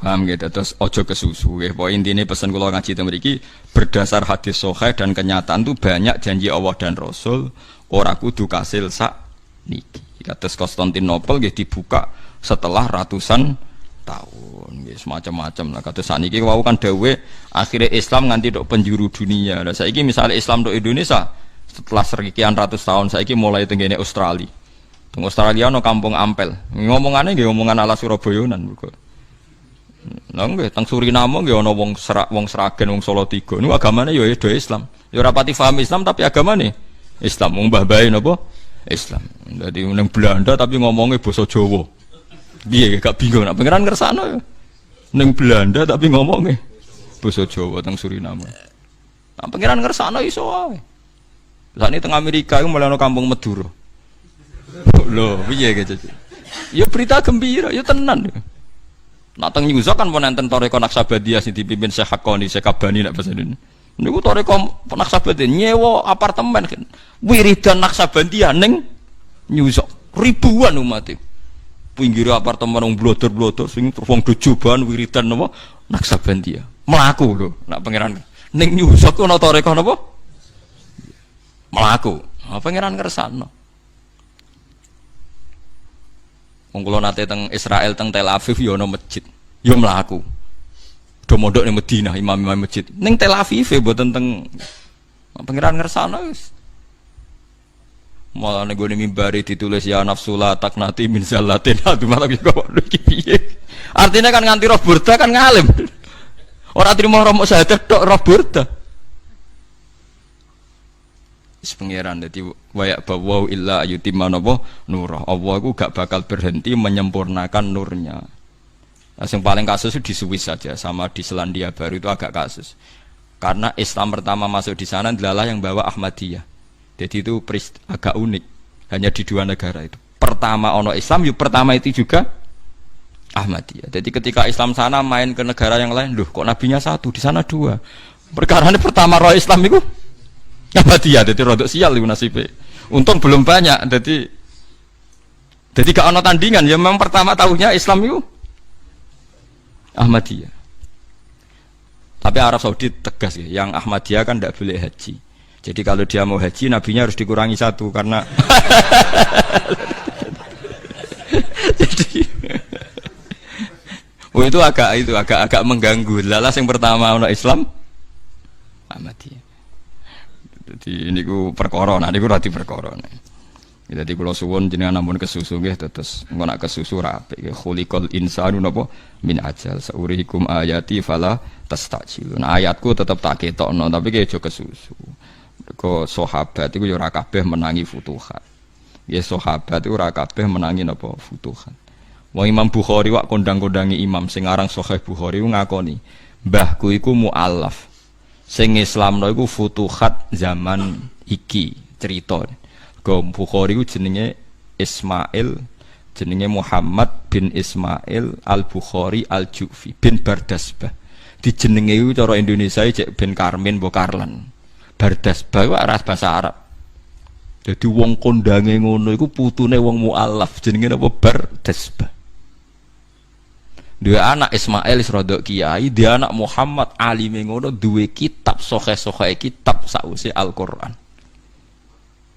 Paham gitu, terus ojo kesusu ya. Poin intinya pesan kula ngaji teng mriki berdasar hadis sahih dan kenyataan tuh banyak janji Allah dan Rasul ora kudu kasil sak niki. Kados Konstantinopel nggih dibuka setelah ratusan tahun nggih semacam-macam lah. Kados saniki wau kan dawuh akhirnya Islam nganti tok penjuru dunia. Lah saiki misalnya Islam tok Indonesia setelah sekian ratus tahun saiki mulai tenggene Australia. Teng Australia ana kampung Ampel. Ngomongane nggih omongan ala Surabayanan mergo. Lah nggih teng Suriname nggih ana wong Sragen, wong Salatiga. Niku agamane ya do Islam. Ya ora pati paham Islam tapi agamane Islam. Wong mbah-mbahe napa? Islam. Dadi ning Belanda tapi ngomongnya basa Jawa. Piye gak bingung nek pangeran ngersakno ya. Ning Belanda tapi ngomongnya basa Jawa teng Suriname. Nek pangeran ngersakno iso wae. Lah ini teng Amerika iku mulai ana kampung Madura. Lho, piye gitu. Ya berita gembira, ya tenan. Nak teng New York kan pun enten Toreko Naksabandiyah sing dipimpin Syekh Hakoni, Syekh Kabani nek bahasa Indonesia. Niku Toreko Naksabandiyah nyewa apartemen kan. Wiridan Naksabandiyah ning New York. Ribuan umat e. Pinggir apartemen wong blotor-blotor sing wong dojoban wiridan napa Naksabandiyah. Mlaku lho, nak pangeran ning New York ana Toreko napa? Mlaku. Pangeran ngersakno. Wong kula nate teng Israel teng Tel Aviv ya ana masjid. Ya mlaku. Do mondok ning Madinah imam-imam masjid. Ning Tel Aviv mboten teng pangeran ngersakno wis. Malah ning gone mimbari ditulis ya nafsula taknati min zallatin. Aduh malah kok iki piye. Artinya kan nganti roh burda kan ngalim. Ora trimo romo syahadat tok roh burda. Pengiran dadi wayak bawa illa ayutimma napa nurah. Allah iku gak bakal berhenti menyempurnakan nurnya. Nah, yang paling kasus itu di Swiss saja sama di Selandia Baru itu agak kasus. Karena Islam pertama masuk di sana adalah yang bawa Ahmadiyah. Jadi itu agak unik. Hanya di dua negara itu. Pertama ono Islam, yuk pertama itu juga Ahmadiyah. Jadi ketika Islam sana main ke negara yang lain, loh kok nabinya satu, di sana dua. Perkaranya pertama roh Islam itu Ahmadiyah, jadi rodok sial itu nasibnya. Untung belum banyak, jadi gak ada tandingan. Ya memang pertama tahunya Islam itu Ahmadiyah. Tapi Arab Saudi tegas ya, yang Ahmadiyah kan tidak boleh haji. Jadi kalau dia mau haji, nabinya harus dikurangi satu karena. Jadi, itu agak mengganggu. Lalas yang pertama orang Islam Ahmadiyah. Jadi ini ku perkara, nah ini ku rati perkara. Jadi kalau suwon jenengan namun kesusu nggih terus engko nak kesusu ra apik. Khuliqal insanu napa min ajal saurihikum ayati fala tastajilun. Nah, ayatku tetep tak ketokno tapi ki aja kesusu. Mergo sahabat iku ya ora kabeh menangi futuhat. Ya sahabat iku ora kabeh menangi napa futuhat. Wong Imam Bukhari wak kondang-kondangi imam sing aran Sahih Bukhari ngakoni, mbahku iku mualaf. Sing Islamno iku futuhat zaman iki cerita. Go Bukhari ku jenenge Ismail, jenenge Muhammad bin Ismail Al-Bukhari Al-Ju'fi bin Bardasbah. Dijenenge iku cara Indonesia cek bin Karmin mbok Karlan. Bardasbah wae ras bahasa Arab. Dadi wong kondange ngono iku putune wong mualaf jenenge apa Bardasbah. Dua anak Ismail rodok kiai, dia anak Muhammad alime ngono duwe kitab sahih-sahih kitab sausé Al-Qur'an.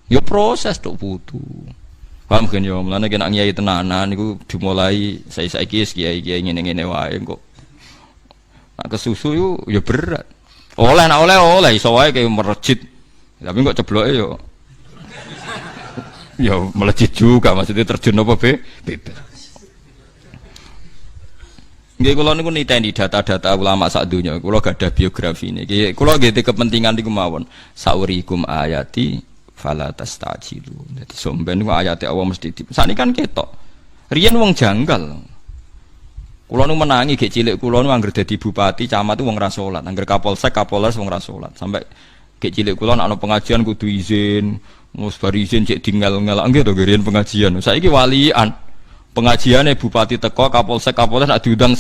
Yo proses tok putu. Paham kan yo, mulane nek nyai tenanan niku dimulai saiki kiai-kiai ngene-ngene wae kok. Nak kesusu yo berat. Oleh iso wae kaya merejit. Tapi kok cebloke yo melejit juga maksudnya terjun apa bebas. Nggih kula niku niteni data-data ulama sak donya. Kula gadah biografi niki. Kula nggih kepentingan niku mawon. Saurikum ayati fala tastajilu. Dadi somben niku ayate Allah mesti di. Sakniki kan ketok. Riyen wong janggal. Kula nu menangi gek cilik kula nu anggere dadi bupati, camat wong ra salat. Anggere kapolsek, kapolres wong ra salat. Sampai gek cilik kula ana pengajian kudu izin. Mus bar izin cek tinggal-ngel nggih to riyen pengajian. Saiki walian. Pengajiannya bupati teko kapolsek nak diundang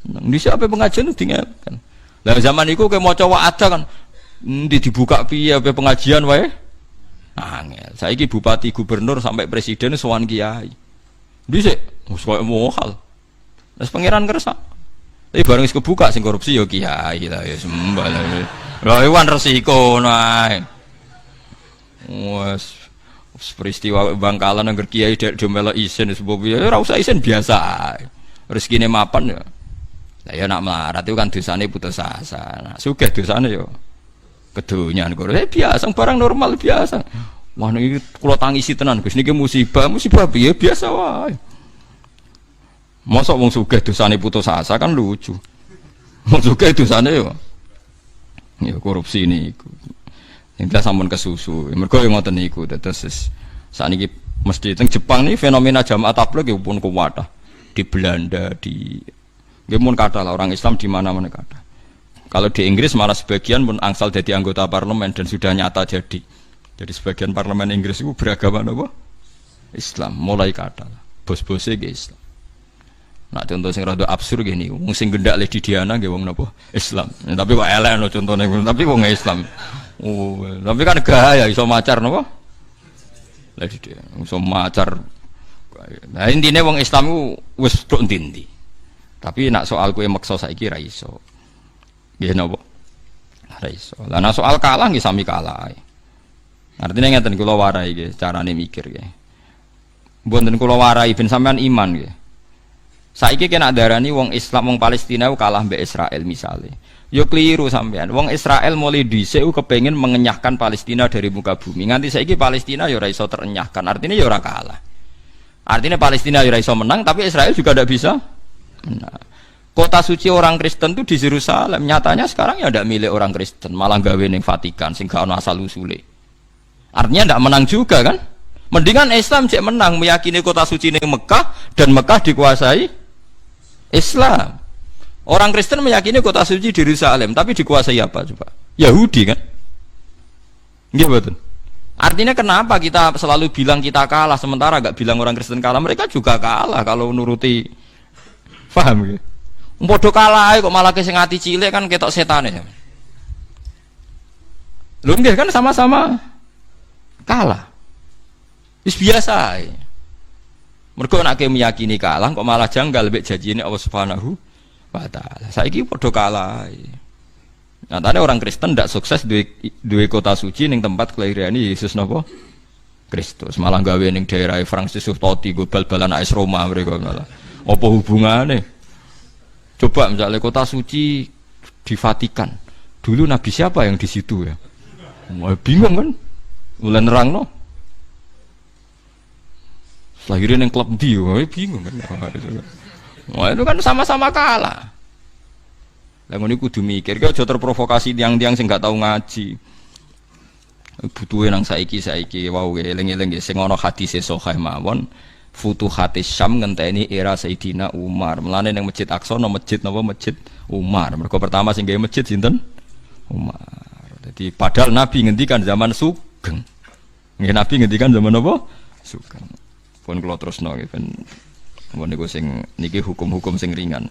di siapa pengajian itu diingatkan. Lah zaman itu kayak mau coba ada kan dibuka piye pengajian wae angel. Saiki bupati gubernur sampai presiden sowan kiai dhisik wis koyo mohal. Wis pangeran kersa Tapi bareng wis kebuka sing korupsi ya kiai lah ya sembah lah. Lah iwan resiko nae. Wes peristiwa Bangkalan angger kiai dek do melok isin sebab ya ora usah isin biasa. Rezekine mapan ya. Lah ya nak melarat itu kan dosane putus asa. Nah, sugih dosane yo kedonyan kok. Biasa barang normal biasa. Wah niki kula tangisi tenan Gus niki musibah piye biasa wae. Mosok wong sugih dosane putus asa kan lucu. Wong sugih dosane yo ya korupsi niku. Intinya sampun kesusu. Mergo yo ngoten niku terus sakniki mesti teng Jepang nih fenomena jamaah tabligh ya pun kuwat. Di Belanda di Gemun kata lah orang Islam di mana-mana kata. Kalau di Inggris malah sebagian pun angsal jadi anggota parlemen dan sudah nyata jadi. Jadi sebagian parlemen Inggris itu beragama apa? Islam. Mulai kata lah. Bos-bosnya ke Islam. Nah contoh sing rada absurd gini. Wong sing gendak le di Diana ge wong napa? Islam. Ya, tapi kok elek no contohnya. Tapi wong Islam. Oh, tapi kan gaya iso macar napa? Lah di Diana iso macar. Nah intine wong Islam ku wis tok ndi. Tapi nak soal kue maksa saiki ra iso. Nggih napa? Ra iso. Lah nak soal kalah nggih sami kalah. Artinya ngeten kula warai nggih carane mikir nggih. Mboten kula warai ben sampean iman nggih. Saiki kena darani wong Islam wong Palestina kalah mbek Israel misale. Yo keliru sampean. Wong Israel mulai dhisik kepengin mengenyahkan Palestina dari muka bumi. Nganti saiki Palestina yo ora iso terenyahkan. Artinya yo ora kalah. Artinya Palestina yo ora iso menang tapi Israel juga tidak bisa. Nah, kota suci orang Kristen itu di Yerusalem. Nyatanya sekarang ya tidak milik orang Kristen, malah gawe ning Vatikan sing gak ono asal usule. Artinya tidak menang juga kan? Mendingan Islam cek menang meyakini kota suci ning Mekah dan Mekah dikuasai Islam. Orang Kristen meyakini kota suci di Yerusalem, tapi dikuasai apa coba? Yahudi kan? Nggih mboten. Artinya kenapa kita selalu bilang kita kalah sementara gak bilang orang Kristen kalah? Mereka juga kalah kalau nuruti. Paham gitu? Podo kalah kok malah sing ati cilik kan ketok setane. Lho nggih kan sama-sama kalah. Wis biasa ae. Mergo nek meyakini kalah kok malah janggal mek janjine Allah Subhanahu wa taala. Saiki podo kalah ae. Nyatane orang Kristen ndak sukses duwe kota suci ning tempat kelahiran Yesus napa? Kristus. Malah gawe ning daerah Frankfurt Totti go bal-balan AS Roma mereka malah. Apa hubungannya? Coba misalnya kota suci di Vatikan. Dulu Nabi siapa yang di situ ya? Wah, bingung kan? Mulai nerang no. Lahirin yang klub dia, bingung kan? Wah itu kan sama-sama kalah. Lah ngono kudu mikir, kok aja terprovokasi tiang-tiang sing gak tau ngaji. Butuhe nang saiki wau eling-eling sing ana hadise sahih mawon. Futuhatis Syam ngenteni era Sayyidina Umar. Mulane ning Masjid Aqsa no masjid napa Masjid Umar. Mergo pertama sing gawe masjid sinten? Umar. Jadi padahal Nabi ngendikan zaman Sugeng. Nggih Nabi ngendikan zaman apa? Sugeng. Pun kula terusno nggih ben niku sing niki hukum-hukum sing ringan.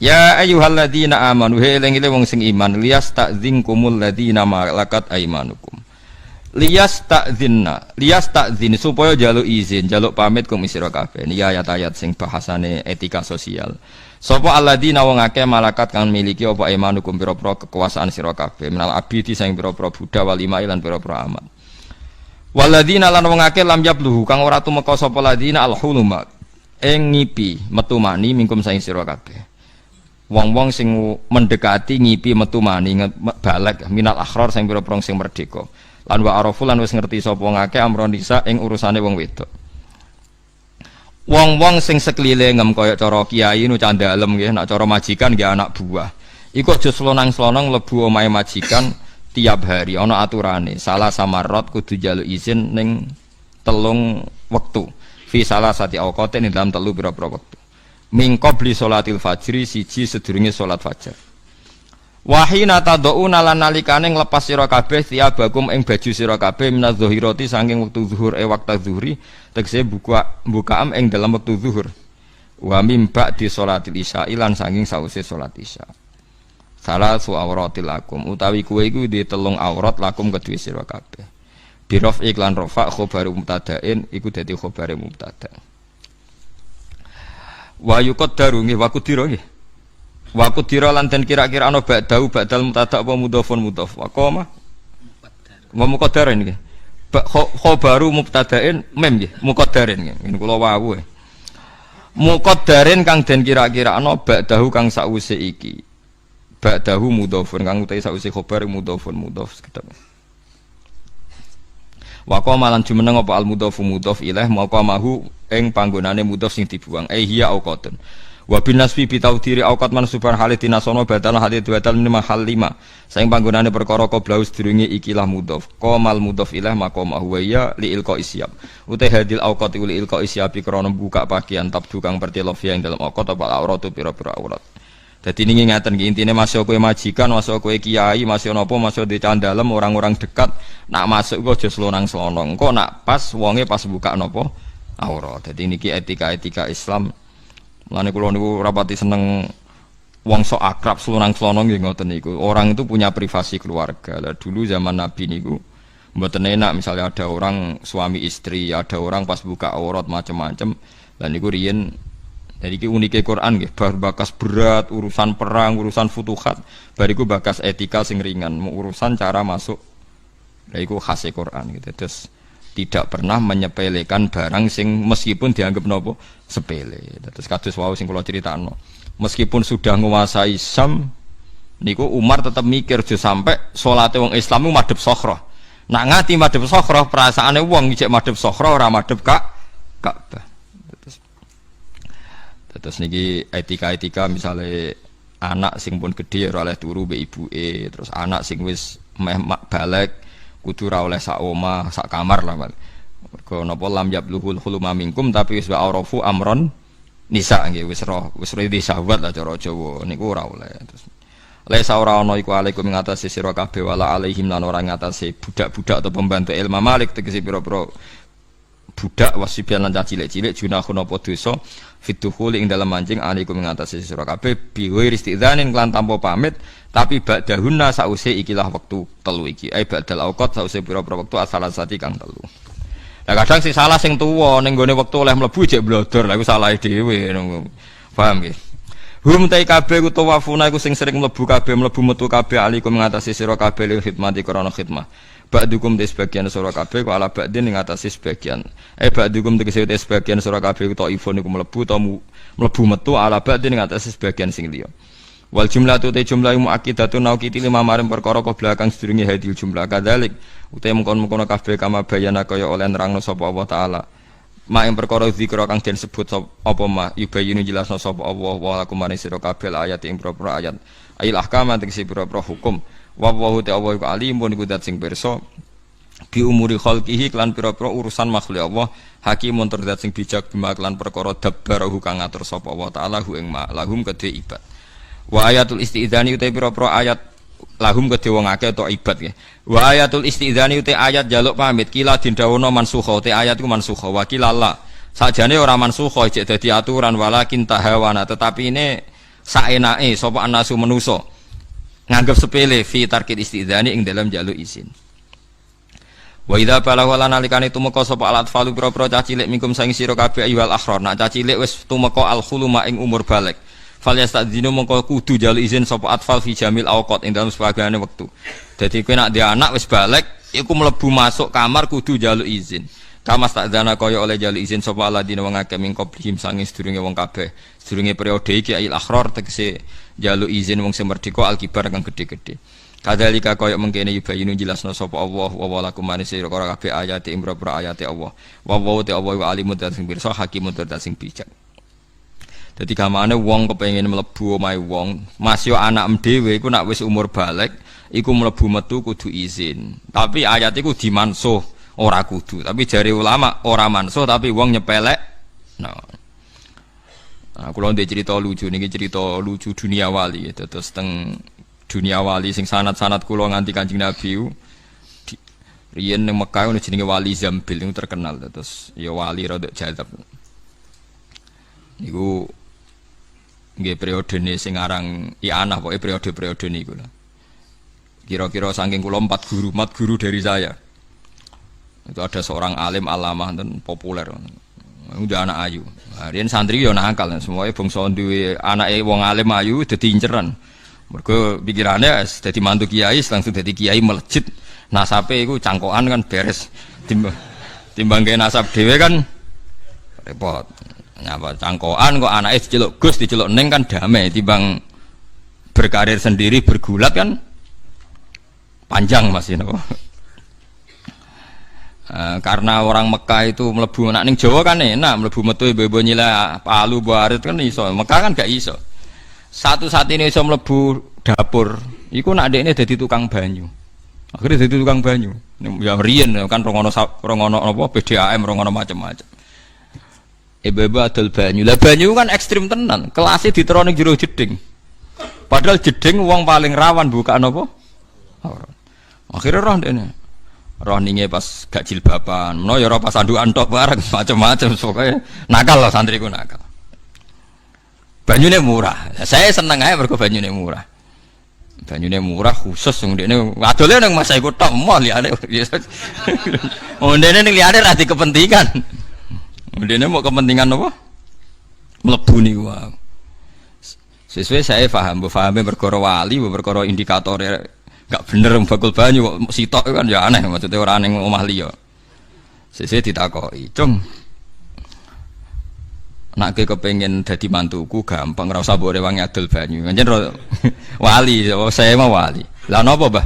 Ya ayyuhalladzina amanu eling-eling wong sing iman liyas ta'dzinkumul ladzina malakat aymanukum. Liyas takzin supaya jaluk izin, jaluk pamit kum sira kabeh. Niki ayat-ayat sing bahasane etika sosial. Sapa alladzina wong akeh malakat kang miliki apa imanukum pira-pira kekuasaan sira kabeh. Menal abidi sing pira-pira budak wal imai lan pira-pira amat. Walladzina lan wong akeh lam yabluhu kang ora tumeka sapa ladzina alhuluma ing ngipi metu mani mingkum saing sira kabeh. Wong-wong sing mendekati ngipi metu mani balek minal akhrar sing pira-pira sing merdeka. Lan wa arafu lan wis ngerti sapa ngake amron nisa ing urusane wong wedok. Wong-wong sing sekelilingem kaya cara kiai nu candhalem nggih, nek cara majikan nggih anak buah. Iku aja slonang-slonong mlebu omahe majikan tiap hari ana aturane. Salah samarot kudu njaluk izin ning 3 wektu. Fi salah sati awqate ning dalam 3 pira-pira wektu. Min qabli sholatil fajri siji sedurunge salat fajar. Wahina tad'una lan nalikane nglepas sira kabeh tiabakum ing baju sira kabeh minadh-dhahirati saking wektu zuhur wektu zuhri tegese bukaam ing dalam wektu zuhur wa mim ba'di sholatil isya lan saking sause salat isya salasu awratil lakum utawi kuwe iku di 3 aurat lakum kedue sira kabeh biraf iklan rafa khabar mubtada'in iku dadi khabare mubtada wa yuqaddaru nggih wa qudira nggih Wa qudira lan den kira-kira ana ba'dau ba'dal mubtada apa mudhofun mudhof. Wa qoma wa muqaddarin nggih. Khabaru mubtada'in mem nggih, muqaddarin nggih. Ngene kula wau. Muqaddarin kang den kira-kira ana ba'dahu kang sawise iki. Ba'dahu mudhofun kang utahe sawise khabar mudhofun mudhof sekedhap. Wa qoma lan jumeneng apa al mudhofu mudhof ilaih maqamahu ing panggonane mudhof sing dibuang. Hiya auqatun. Wa bin nasbi bi tawdiri auqat mansubhan halitina sono badal hadid badal min mahal 5 saing panggonane perkara qoblaus durunge ikilah mudhof qamal mudhof ilaih maqama huwa ya li ilqa isyab uta hadil auqat li ilqa isyabi krana buka pakaian tabdu kang pertelofia ing dalam auqat apa auratu pira-pira aurat. Dadi niki ngaten iki intine masuk kowe majikan, masuk kowe kiai, masuk napa, masuk di candalem orang-orang dekat, nak masuk kok aja slonang-slonong. Kok nak pas wonge pas buka napa aurat. Dadi niki etika-etika Islam. Mulane kula niku rapati seneng wong sok akrab slonang-slonong nggih ngoten niku. Orang itu punya privasi keluarga. Lah dulu zaman Nabi niku mboten enak misalnya ada orang suami istri, ada orang pas buka aurat macam-macam. Lah niku riyen jadi iki unike Quran nggih, bar bakas berat urusan perang, urusan futuhat, bariku bakas etika sing ringan, urusan cara masuk. Lah iku khas Quran gitu. Terus tidak pernah menyepelekan barang sing meskipun dianggap nopo sepele. Terus kados wau sing kula critakno. Meskipun sudah menguasai Syam niku Umar tetap mikir aja sampai salate wong Islam madhep Sokhroh. Nak ngati madhep Sokhroh perasaane wong ijek madhep Sokhroh ora madhep Ka'bah. Terus niki etika-etika misalnya anak sing pun gede ora oleh turu mbek ibuke, terus anak sing wis meh balik kudu ora oleh sak omah, sak kamar lah. Mergo napa lam yabluhul huluma minkum tapi wis wa'arafu amron nisa nggih wis roh, wis ridi syahwat lah cara Jawa niku ora oleh. Terus laisa ora ana iku alaikum ing atase sira kabeh wala alaihim lan ora ing atase budak-budak atau pembantu ilmu malik tegese pira-pira budak wasibian lan cilik-cilik junahun apa dosa fituhul ing dalam mancing alaikum ing atase sira kabeh biwi istidzanin lan tanpa pamit tapi ba'dahunna sause ikilah wektu telu iki ai ba'dal auqat sause pira-pira wektu asalasati kang telu. Lah kadang sing salah sing tuwa ning gone wektu oleh mlebu jek blodor lha iku salahe dhewe paham nggih. Hum tai kabeh utawa wafuna iku sing sering mlebu kabeh mlebu metu kabeh alaikum ing atase sira kabeh lil khidmati krana khidmah. Ba'dukum te sebagian sura kabeh kok ala ba'din ing atase sebagian. Ba'dukum tegese te sebagian sura kabeh utawa ifon iku mlebu ta mlebu metu ala ba'din ing atase sebagian sing liya. Wal jumlatu te jumlah muakkidatun nauqiti lima maring perkara qabla kang sedurunge hadil jumlah kadzalik utawa mengkon-mengkon kabeh kama bayana kaya oleh nerangno sapa Allah taala. Ma ing perkara zikra kang den sebut apa ma yubayinu jelasno sapa Allah wa lakum maring sira kabeh ayat ing propro ayat. Ail ahkam tegese propro hukum. Wa wa ta'ala iku alimun iku dat sing pirsa bi umuri khalqihi lan pira-pira urusan makhluk Allah hakimun tur dat sing bijak bima lan perkara dabbarahu kang ngatur sapa wa ta'ala hu ing ma lahum kedhe ibad. Wa ayatul istidzani uta pira-pira ayat lahum kedhe wong akeh utawa ibad nggih. Wa ayatul istidzani uta ayat jaluk pamit kila dindawono mansukha uta ayat iku mansukha wa kilalla sakjane ora mansukha jek dadi aturan walakin tahawana tetapi ini saenake sapa anasu manusa nganggep sepele fi tarkid istidzani ing dalam jaluk izin. Wa idza balagha lan nalikane tumeka sapa alat falu pira-pira cah cilik mingkum saing sira kabeh ayyuhal akhrar nak cah cilik wis tumeka al khuluma ing umur balik. Fal yastadzinu mongko kudu jaluk izin sapa atfal fi jamil awqat ing dalam sebagaiane wektu. Dadi kowe nak dia anak wis balik iku mlebu masuk kamar kudu jaluk izin. Kama stadzana kaya oleh jaluk izin sapa aladina wong akeh ming qablihim sange sedurunge wong kabeh. Sedurunge periode iki ail akhrar tegese jaluk izin wong sing merdeka alkibar kang gedhe-gedhe. Kadzalika kaya mengkene yubayinu jelasna sapa Allah wa walakum manis sira kabeh ayat ing propro ayate Allah. Wa wa te Allah wa alimun sing pirsa hakimun tur sing bijak. Dadi gamane wong kepengin mlebu omahe wong, masih anak dhewe iku nak wis umur balik iku mlebu metu kudu izin. Tapi ayat iku dimansuh ora kudu. Tapi jari ulama ora mansuh tapi wong nyepelek. Nah, kula ndek cerita lucu niki cerita lucu dunia wali terus teng dunia wali sing sanad-sanad kula nganti Kanjeng Nabi riyen ning Mekah ono jenenge Wali Zambil niku terkenal terus ya wali rada jadab niku nggih periodene sing aran I'anah pokoke periode-periode niku lah kira-kira saking kula 4 guru dari saya itu ada seorang alim alamah dan populer udah anak ayu. Riyen santri yo nakal, semuanya bangsa duwe anake wong alim ayu dadi inceran. Mergo pikirane dadi mantu kiai langsung dadi kiai melejit. Nasabe iku cangkokan kan beres. Timbang ge nasab dhewe kan repot. Nyapa cangkokan kok anake diceluk Gus diceluk Neng kan damai timbang berkarir sendiri bergulat kan panjang Mas ini. Karena orang Mekah itu mlebu nak ning Jawa kan enak mlebu metu ibu-ibu nyila palu barit kan iso. Mekah kan gak iso. Satu-satunya iso mlebu dapur iku nak dekne dadi tukang banyu. Akhirnya dadi tukang banyu. Ya riyen kan rongono apa PDAM rongono macam-macam. Ibu-ibu adol banyu. Lah banyu kan ekstrim tenan. Kelasé diterone jero jeding. Padahal jeding wong paling rawan bukaan apa? Akhirnya roh dekne. Roh ninge pas gak jilbaban, no ya roh pas andukan tok bareng macam-macam pokoknya nakal lah santriku nakal. Banyune murah. Saya seneng aja mergo banyune murah. Banyune murah khusus ndekne adole nang masa iku tok moh liyane. Ndekne ning liyane ra dikepentingan. Ndekne mau kepentingan apa? Mlebu niku wae. Sesuai saya paham, pahame perkara wali, perkara indikator gak bener bakul banyu kok sitok kan ya aneh maksudnya orang ning omah liya. Sesuk ditakoki, "Cung, nek kepengin dadi mantuku gampang ora usah mbok rewangi adol banyu." Pancen wali, saya mah wali. Lah napa, Mbah?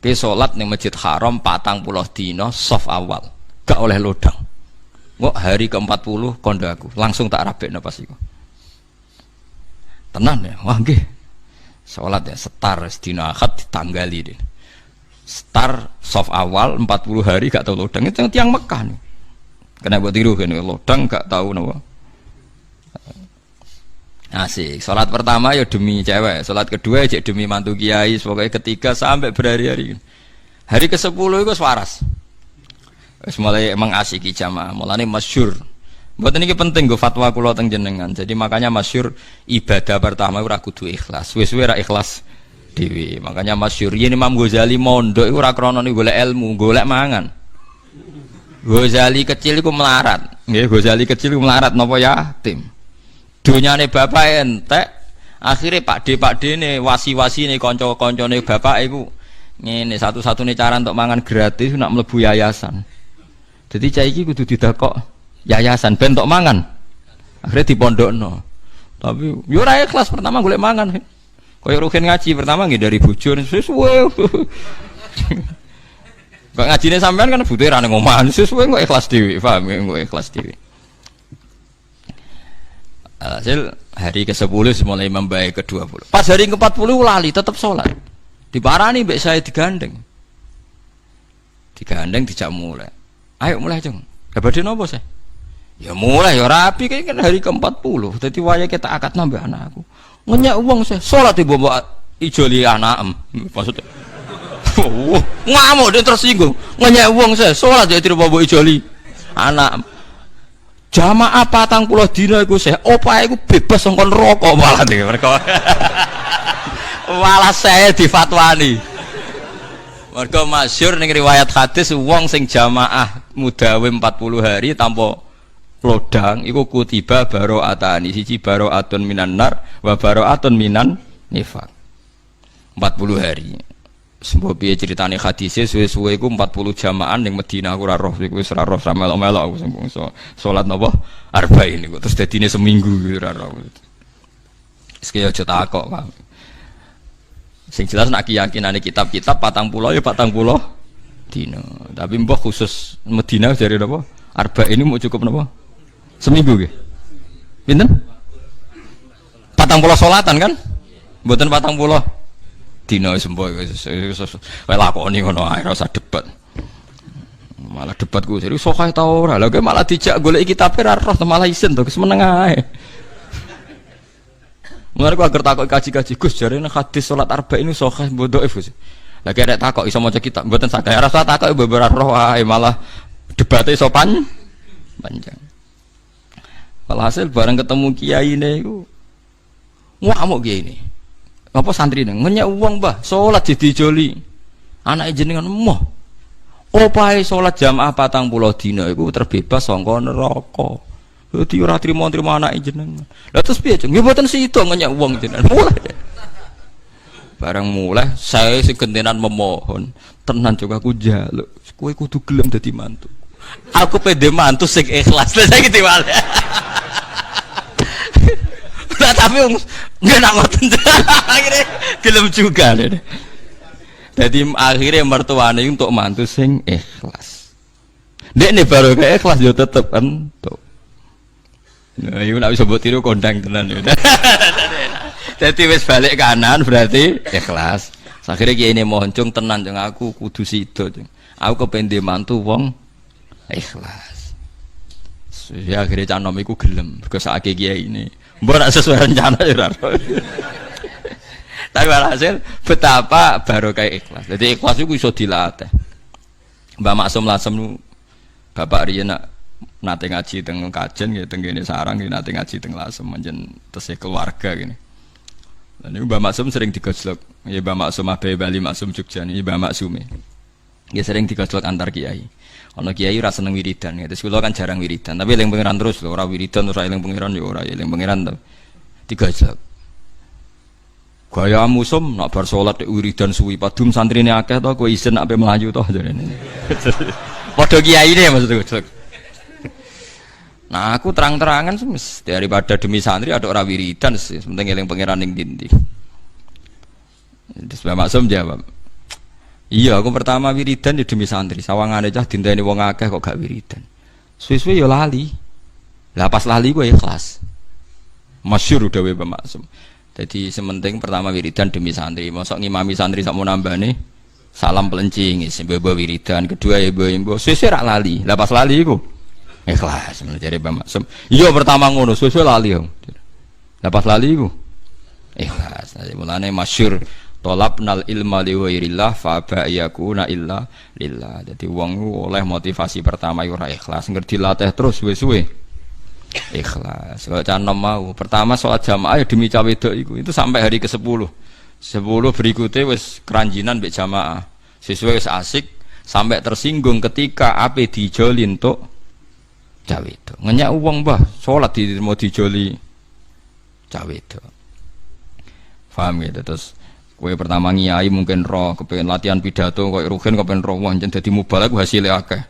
Ki salat ning Masjid Haram 40 dina saf awal, gak oleh lodang. Kok hari ke-40 kondo aku, langsung tak rabekno pas iku. Tenan ya, wah nggih. Sholat ya setar sedina Ahad ditanggali deh. Setar soft awal 40 hari gak tahu lodang itu tiang Mekah nih. Kena buat tiru kan lodang gak tahu nawa. Asik. Sholat pertama ya demi cewek, sholat kedua ya demi mantu kiai, pokoknya ketiga sampai berhari-hari. Hari ke-10 itu waras. Mulai emang asik jamaah, mulane masyhur. Buat ini penting gue fatwa kulo teng jenengan. Jadi makanya masyhur ibadah pertama ora kudu ikhlas. Wis-wis ora ikhlas dhewe. Makanya masyhur yen Imam Ghazali mondok iku ora krana golek ilmu, golek mangan. Ghazali kecil iku melarat. Nggih, Ghazali kecil iku melarat napa yatim. Donyane bapak entek, akhirnya pakde-pakdene wasi-wasine kanca-kancane bapak iku ngene satu-satunya cara untuk mangan gratis nak mlebu yayasan. Jadi cah iki kudu didakok yayasan bentok mangan akhirnya dipondokno tapi yo ora ikhlas pertama golek mangan koyo rugen ngaji pertama nggih dari bojo sesuwe kok ngajine sampean kan butuhe ra nang omah sesuwe kok ikhlas dhewe paham kok ikhlas dhewe. Hasil hari ke-10 mulai membaik ke-20 pas hari ke-40 lali tetap sholat diparani mbek saya digandeng dijak mulai ayo mulai Jung kabeh napa sih. Ya mulai ya rapi kan hari ke-40. Dadi waya kita akad nambah anakku. Ngenyak wong saya salat ibu mbok ijoli anak maksudnya. Ngamuk dia tersinggung. Ngenyak wong saya salat ya dirubah mbok ijoli anak. Jamaah 40 dina iku saya opahe iku bebas sangkon rokok malah iki mereka. Malah saya difatwani. Mergo masyhur ning riwayat hadis wong sing jamaah mudawim 40 hari tanpa lodang iku kutiba baro'atani siji baro'atun minan nar wa baro'atun minan nifaq 40 hari sembo piye critane hadise suwe-suwe iku 40 jamaah ning Madinah aku ora roh iku wis ora roh melok-melok aku sing salat napa arba'in niku terus dadine seminggu ora roh wis kaya aja takok Pak sing jelas nak keyakinane kitab-kitab 40 ya 40 dina tapi mbah khusus Madinah jare napa arba'in ini mau cukup napa seminggu nggih. Pinten? 40 salatan kan? Mboten 40 dina sembo wis lakoni ngono ae ora usah debat. Malah debatku jadi sokah ta ora. Lah malah dijak golek kitab ora roh malah isin to meneng ae. Mulane aku agar takok kaji-kaji Gus jarene hadis salat arba'in ini sokah bodhoif Gus. Lah kek takok iso maca kitab mboten saged ora usah takok beberapa roh ae malah debate iso panjang. Walhasil bareng ketemu kiai ini itu ngamuk kiai ini apa santri ini ngenyak uang bah sholat jadi joli anak jenengan moh Opahe salat jamaah 40 dina iku terbebas saka neraka. Dadi ora trimo-trimo anake jenengan. Lah terus piye, Cung? Ya mboten sida ngenyak wong jenengan. Mulai. Barang mulai saya sing gentenan memohon, tenan Cung aku njaluk. Kowe kudu gelem dadi mantu. Aku pede mantu sing ikhlas. Lah saiki diwale. Lah tapi nggak nak ngoten. Akhirnya gelem juga deh. Jadi akhirnya mertuane untuk mantu sing ikhlas. Dek nih baru kayak ikhlas yo tetep entuk. Nah, iku nek wis mbok tiru kondang tenan yo. Dadi wis balik kanan berarti ikhlas. Akhirnya kiye ini mohon Cung tenan Cung aku kudu sida Cung. Aku kepende mantu wong ikhlas. Ya akhirnya canom iku gelem. Mergo sakake kiai ini. Mbok nek sesuai rencana ya ora. Tapi walhasil betapa barokah ikhlas. Jadi ikhlas itu bisa dilatih. Mbak Maksum Lasem bapak riyen nate ngaji teng kajen nggih teng kene sarang nggih nate ngaji teng Lasem menjen tesih keluarga gini. Lah niku Mbak Maksum sering digojlok. Ya Mbak Maksum Abe Bali Maksum Jogja niki Mbak Maksume. Nggih sering digojlok antar kiai. Ana kiai ora seneng wiridan ya. Terus kula kan jarang wiridan, tapi eling pangeran terus lho, ora wiridan ora eling pangeran ya ora eling pangeran to. Digojlok. Gaya musum nak bar salat wiridan suwi padum santrine akeh to kowe isin nak mlayu to jarene. Padha kiyaine maksudku. Nah aku terang-terangan semes daripada demi santri ada ora wiridan sih, penting eling pangeran ning ndi. Terus Mbak Maksum jawab. Iya aku pertama wiridan ya demi santri, sawangane cah dinteni wong akeh kok gak wiridan. Suwe-suwe ya lali. Lah pas lali gue ikhlas. Masyhur dawuh Mbak Maksum. Jadi sementing pertama wiridan demi santri, mosok ngimami santri sak mau nambane salam pelencing, ibu wiridan, kedua ibu suwe rak lali, lah pas lali iku ikhlas, menjadi Mbak Maksum. Iya pertama ngono, suwe lali yo. Lah pas lali iku ikhlas. Jadi mulane masyhur tolabnal ilma li ghairillah fa ba'yakuna illa lillah. Jadi wong oleh motivasi pertama yo ora ikhlas, ngerti latih terus suwe-suwe. Ikhlas. Kalau canom mau pertama sholat jamaah ya demi cawe itu sampai hari ke-10 berikutnya wis keranjinan mbek jamaah sesuai wis asik sampai tersinggung ketika ape dijoli untuk cawe itu ngenyak uang bah sholat di mau dijoli cawe itu paham gitu. Terus kowe pertama ngiyai mungkin roh kepengen latihan pidato koyo rugen kepengen roh wah jen dadi mubalak hasilnya akeh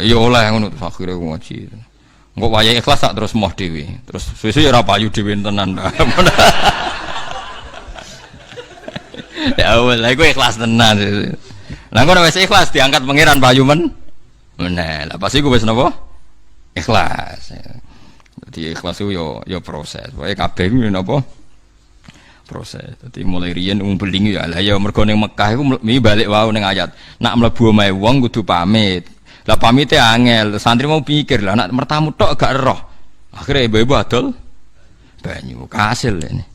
ya oleh ngono terus akhire ngaji. Engko wayahe ikhlas tak terus moh dhewe. Terus suwe-suwe ora payu dhewe tenan. Ya wala iku ikhlas tenan. Lah engko wis ikhlas diangkat pangeran payu men. Meneh. Lah pas iku wis napa? Ikhlas. Dadi ikhlas ku yo proses. Pokoke kabeh ku napa? Proses. Dadi mulai riyen beling ya. Lah ya mergo ning Mekah iku balik wau ning ayat. Nak mlebu omahe wong kudu pamit. Lah pamite angel, santri mau pikir lah nak mertamu tok gak roh. Akhirnya ibu-ibu adol banyu kasil ini.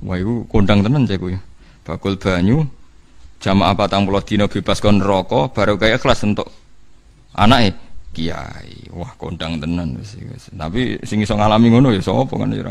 Wah iku kondang tenan cek kuwi. Bakul banyu jamaah 40 dina bebas kon neraka baru kaya ikhlas untuk anake kiai. Wah kondang tenan wis. Tapi sing iso ngalami ngono ya sapa kan ya.